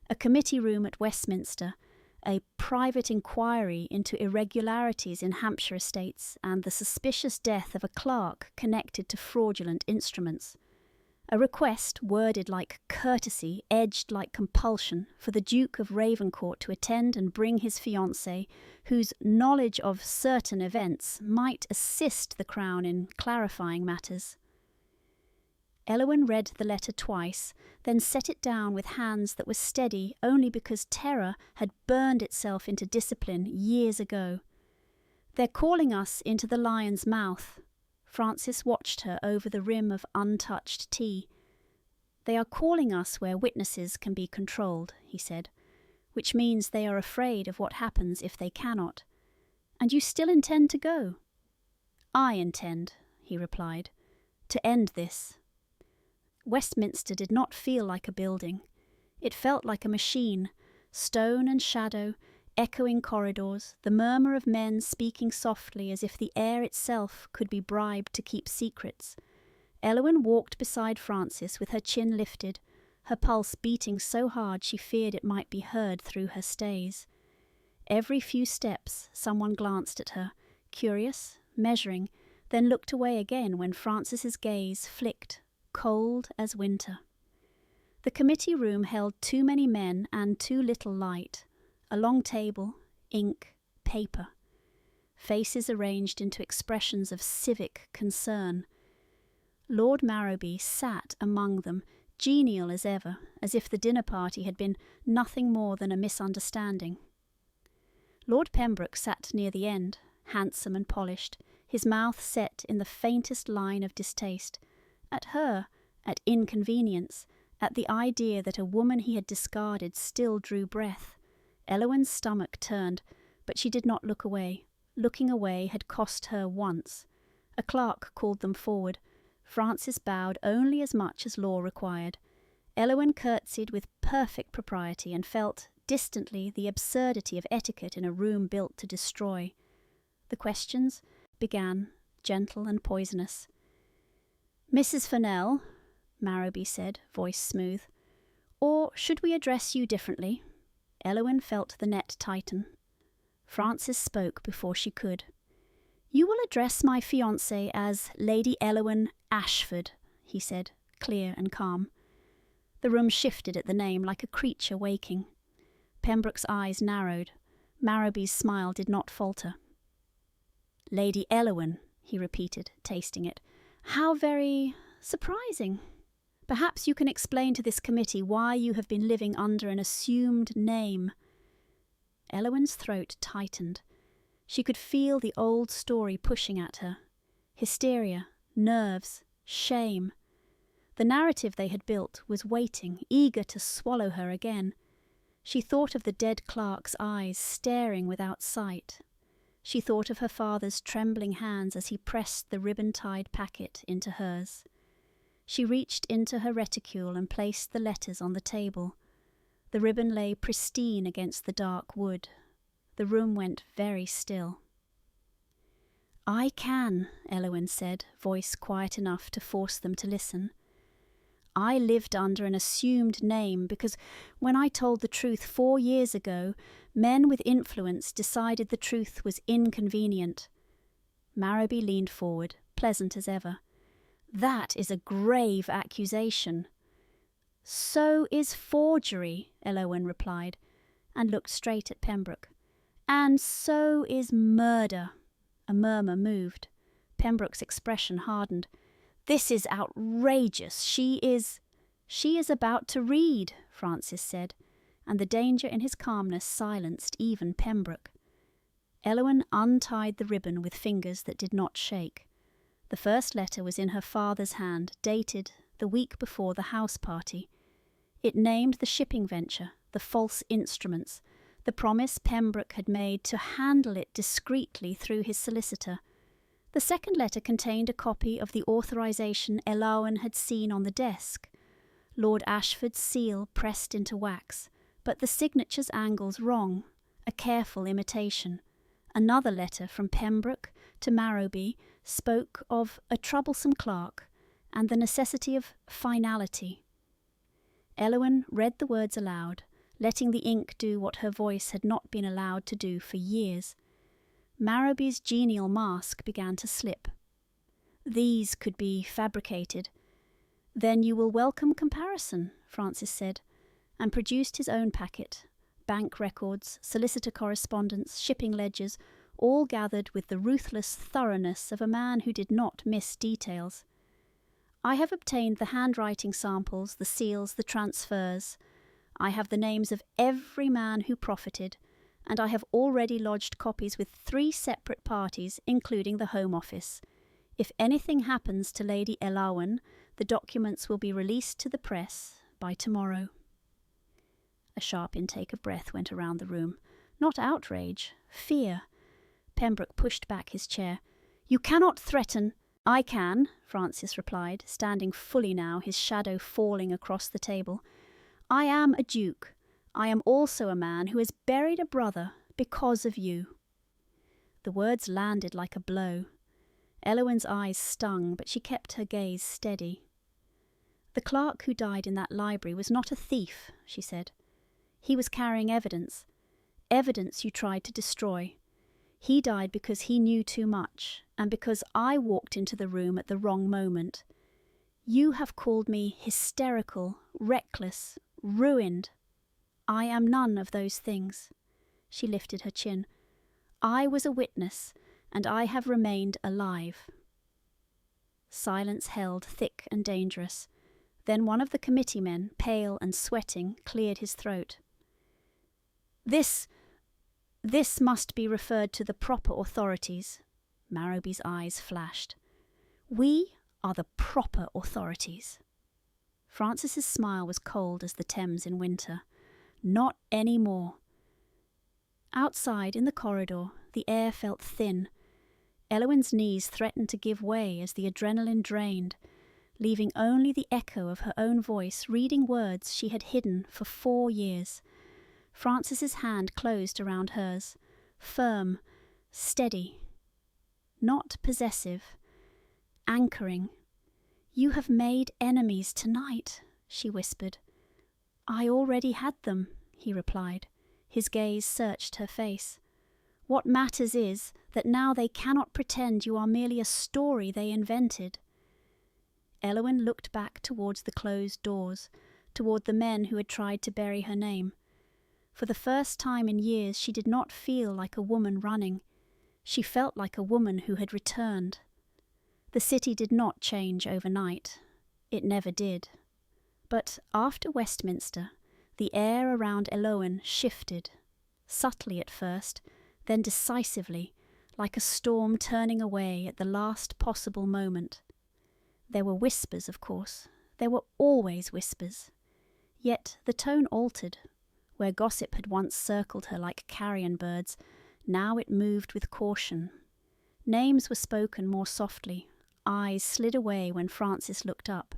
A committee room at Westminster, a private inquiry into irregularities in Hampshire estates and the suspicious death of a clerk connected to fraudulent instruments. A request, worded like courtesy, edged like compulsion, for the Duke of Ravencourt to attend and bring his fiancée, whose knowledge of certain events might assist the Crown in clarifying matters. Elowen read the letter twice, then set it down with hands that were steady only because terror had burned itself into discipline years ago. "They're calling us into the lion's mouth." Francis watched her over the rim of untouched tea. "They are calling us where witnesses can be controlled," he said, "which means they are afraid of what happens if they cannot. And you still intend to go?" "I intend," he replied, "to end this." Westminster did not feel like a building. It felt like a machine, stone and shadow, echoing corridors, the murmur of men speaking softly as if the air itself could be bribed to keep secrets. Elowen walked beside Francis with her chin lifted, her pulse beating so hard she feared it might be heard through her stays. Every few steps someone glanced at her, curious, measuring, then looked away again when Francis's gaze flicked, cold as winter. The committee room held too many men and too little light. A long table, ink, paper. Faces arranged into expressions of civic concern. Lord Marrowby sat among them, genial as ever, as if the dinner party had been nothing more than a misunderstanding. Lord Pembroke sat near the end, handsome and polished, his mouth set in the faintest line of distaste. At her, at inconvenience, at the idea that a woman he had discarded still drew breath. Elowen's stomach turned, but she did not look away. Looking away had cost her once. A clerk called them forward. Francis bowed only as much as law required. Elowen curtsied with perfect propriety and felt, distantly, the absurdity of etiquette in a room built to destroy. The questions began, gentle and poisonous. "Mrs. Furnell," Marrowby said, voice smooth, "or should we address you differently?" Elowen felt the net tighten. Francis spoke before she could. "You will address my fiancée as Lady Elowen Ashford," he said, clear and calm. The room shifted at the name like a creature waking. Pembroke's eyes narrowed. Marrowby's smile did not falter. "Lady Elowen," he repeated, tasting it. "How very surprising. Perhaps you can explain to this committee why you have been living under an assumed name." Elowen's throat tightened. She could feel the old story pushing at her. Hysteria, nerves, shame. The narrative they had built was waiting, eager to swallow her again. She thought of the dead clerk's eyes staring without sight. She thought of her father's trembling hands as he pressed the ribbon-tied packet into hers. She reached into her reticule and placed the letters on the table. The ribbon lay pristine against the dark wood. The room went very still. "I can," Elowen said, voice quiet enough to force them to listen. "I lived under an assumed name because when I told the truth 4 years ago, men with influence decided the truth was inconvenient." Marrowby leaned forward, pleasant as ever. That is a grave accusation." "So is forgery," Elowen replied, and looked straight at Pembroke. "And so is murder." A murmur moved. Pembroke's expression hardened. "This is outrageous. She is about to read," Francis said, and the danger in his calmness silenced even Pembroke. Elowen untied the ribbon with fingers that did not shake. The first letter was in her father's hand, dated the week before the house party. It named the shipping venture, the false instruments, the promise Pembroke had made to handle it discreetly through his solicitor. The second letter contained a copy of the authorization Elowen had seen on the desk. Lord Ashford's seal pressed into wax, but the signature's angles wrong, a careful imitation. Another letter from Pembroke to Marrowby spoke of a troublesome clerk and the necessity of finality. Elowen read the words aloud, letting the ink do what her voice had not been allowed to do for years. Marrowby's genial mask began to slip. "These could be fabricated." "Then you will welcome comparison," Francis said, and produced his own packet. Bank records, solicitor correspondence, shipping ledgers, all gathered with the ruthless thoroughness of a man who did not miss details. "I have obtained the handwriting samples, the seals, the transfers. I have the names of every man who profited, and I have already lodged copies with 3 separate parties, including the Home Office. If anything happens to Lady Elowen, the documents will be released to the press by tomorrow." A sharp intake of breath went around the room. Not outrage, fear. Pembroke pushed back his chair. "You cannot threaten—" "I can," Francis replied, standing fully now, his shadow falling across the table. "I am a duke. I am also a man who has buried a brother because of you." The words landed like a blow. Elowen's eyes stung, but she kept her gaze steady. "The clerk who died in that library was not a thief," she said. "He was carrying evidence. Evidence you tried to destroy. He died because he knew too much, and because I walked into the room at the wrong moment. You have called me hysterical, reckless, ruined. I am none of those things." She lifted her chin. "I was a witness, and I have remained alive." Silence held thick and dangerous. Then one of the committee men, pale and sweating, cleared his throat. This must be referred to the proper authorities." Marrowby's eyes flashed. "We are the proper authorities." Francis's smile was cold as the Thames in winter. "Not any more." Outside, in the corridor, the air felt thin. Elowen's knees threatened to give way as the adrenaline drained, leaving only the echo of her own voice reading words she had hidden for 4 years. Francis's hand closed around hers, firm, steady, not possessive, anchoring. "You have made enemies tonight," she whispered. "I already had them," he replied. His gaze searched her face. "What matters is that now they cannot pretend you are merely a story they invented." Elowen looked back towards the closed doors, toward the men who had tried to bury her name. For the first time in years she did not feel like a woman running. She felt like a woman who had returned. The city did not change overnight. It never did. But after Westminster, the air around Elowen shifted, subtly at first, then decisively, like a storm turning away at the last possible moment. There were whispers, of course. There were always whispers. Yet the tone altered. Where gossip had once circled her like carrion birds, now it moved with caution. Names were spoken more softly. Eyes slid away when Francis looked up.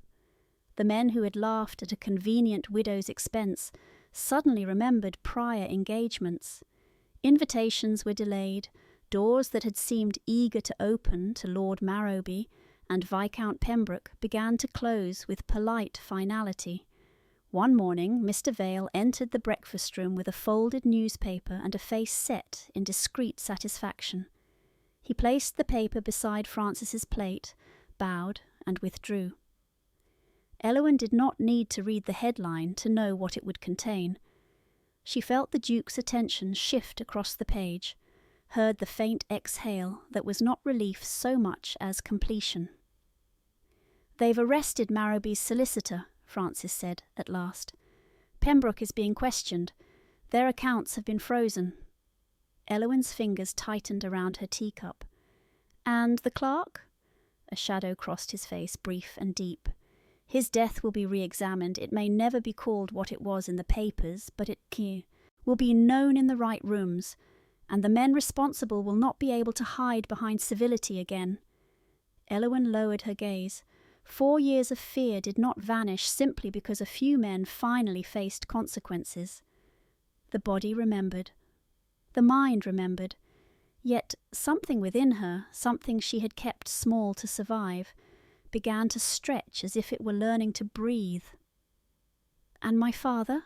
The men who had laughed at a convenient widow's expense suddenly remembered prior engagements. Invitations were delayed, doors that had seemed eager to open to Lord Marrowby and Viscount Pembroke began to close with polite finality. One morning Mr. Vale entered the breakfast-room with a folded newspaper and a face set in discreet satisfaction. He placed the paper beside Francis's plate, bowed, and withdrew. Elowen did not need to read the headline to know what it would contain. She felt the Duke's attention shift across the page, heard the faint exhale that was not relief so much as completion. "They've arrested Marrowby's solicitor," Francis said at last. "Pembroke is being questioned. Their accounts have been frozen." Elowen's fingers tightened around her teacup. "And the clerk?" A shadow crossed his face, brief and deep. "His death will be re-examined. It may never be called what it was in the papers, but it will be known in the right rooms, and the men responsible will not be able to hide behind civility again." Elowen lowered her gaze. 4 years of fear did not vanish simply because a few men finally faced consequences. The body remembered. The mind remembered. Yet something within her, something she had kept small to survive, began to stretch as if it were learning to breathe. "And my father?"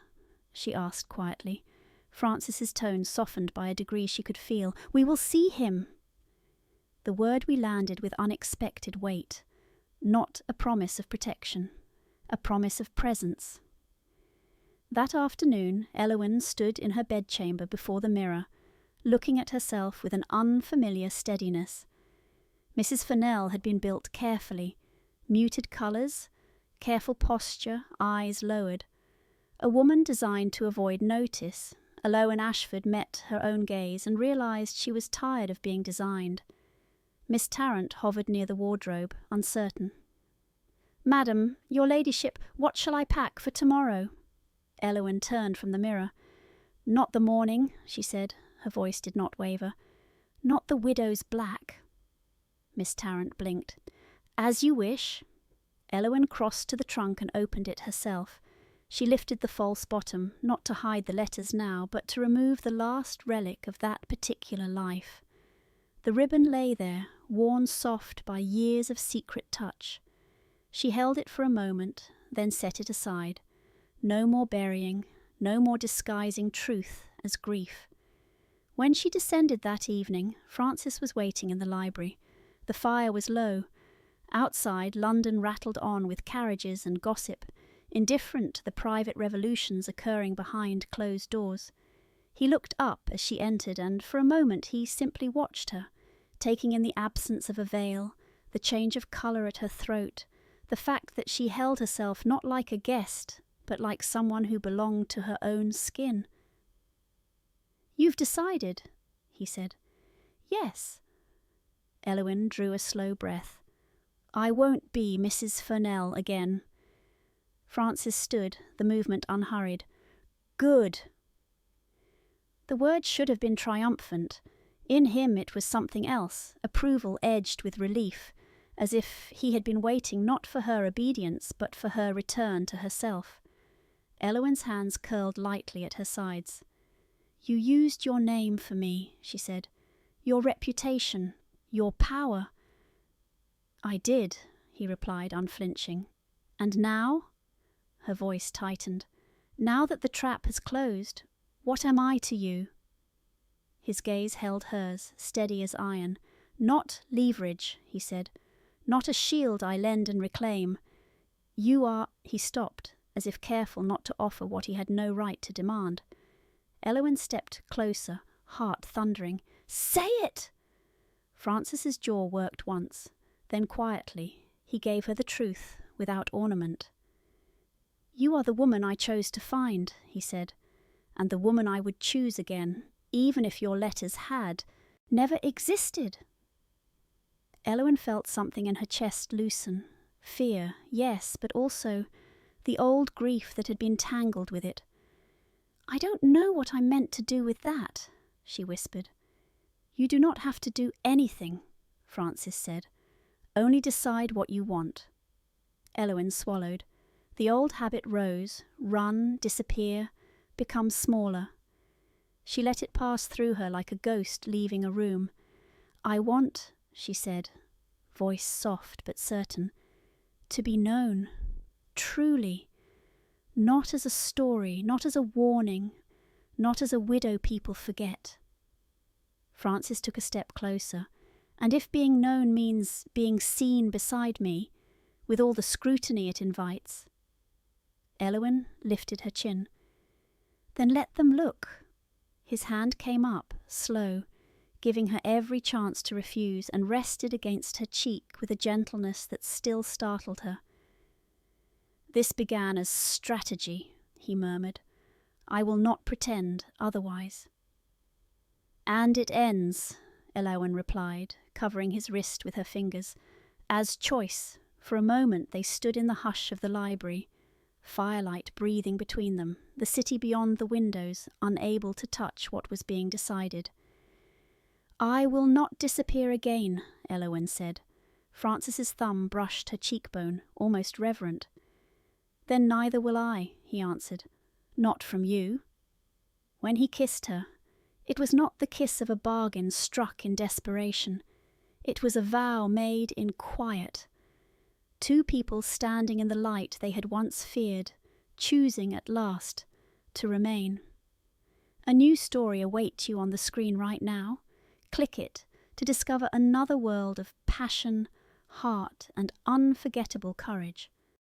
she asked quietly. Francis's tone softened by a degree she could feel. "We will see him." The word we landed with unexpected weight. Not a promise of protection, a promise of presence. That afternoon, Elowen stood in her bedchamber before the mirror, looking at herself with an unfamiliar steadiness. Mrs. Furnell had been built carefully, muted colours, careful posture, eyes lowered. A woman designed to avoid notice. Elowen Ashford met her own gaze and realised she was tired of being designed. Miss Tarrant hovered near the wardrobe, uncertain. "Madam, your ladyship, what shall I pack for tomorrow?" Elowen turned from the mirror. "Not the mourning," she said. Her voice did not waver. "Not the widow's black." Miss Tarrant blinked. "As you wish." Elowen crossed to the trunk and opened it herself. She lifted the false bottom, not to hide the letters now, but to remove the last relic of that particular life. The ribbon lay there, worn soft by years of secret touch. She held it for a moment, then set it aside. No more burying, no more disguising truth as grief. When she descended that evening, Francis was waiting in the library. The fire was low. Outside, London rattled on with carriages and gossip, indifferent to the private revolutions occurring behind closed doors. He looked up as she entered, and for a moment he simply watched her, taking in the absence of a veil, the change of colour at her throat, the fact that she held herself not like a guest, but like someone who belonged to her own skin. "You've decided," he said. "Yes." Elowen drew a slow breath. "I won't be Mrs. Furnell again." Francis stood, the movement unhurried. "Good." The word should have been triumphant. In him it was something else, approval edged with relief, as if he had been waiting not for her obedience, but for her return to herself. Elowen's hands curled lightly at her sides. "You used your name for me," she said. "Your reputation, your power." "I did," he replied, unflinching. "And now?" Her voice tightened. "Now that the trap has closed, what am I to you?" His gaze held hers, steady as iron. "Not leverage," he said. "Not a shield I lend and reclaim. You are—" He stopped, as if careful not to offer what he had no right to demand. Elowen stepped closer, heart thundering. "Say it!" Francis's jaw worked once. Then quietly, he gave her the truth, without ornament. "You are the woman I chose to find," he said, "and the woman I would choose again, even if your letters had never existed." Elowen felt something in her chest loosen. Fear, yes, but also the old grief that had been tangled with it. "I don't know what I meant to do with that," she whispered. "You do not have to do anything," Francis said. "Only decide what you want." Elowen swallowed. The old habit rose, run, disappear, become smaller. She let it pass through her like a ghost leaving a room. "I want," she said, voice soft but certain, "to be known, truly. Not as a story, not as a warning, not as a widow people forget." Francis took a step closer. "And if being known means being seen beside me, with all the scrutiny it invites. Elowen lifted her chin. Then let them look. His hand came up, slow, giving her every chance to refuse, and rested against her cheek with a gentleness that still startled her. "This began as strategy," he murmured. "I will not pretend otherwise." "And it ends," Elowen replied, covering his wrist with her fingers, "as choice." For a moment they stood in the hush of the library, firelight breathing between them, the city beyond the windows, unable to touch what was being decided. "I will not disappear again," Elowen said. Francis's thumb brushed her cheekbone, almost reverent. "Then neither will I," he answered. "Not from you." When he kissed her, it was not the kiss of a bargain struck in desperation. It was a vow made in quiet. Two people standing in the light they had once feared, choosing at last to remain. A new story awaits you on the screen right now. Click it to discover another world of passion, heart, and unforgettable courage.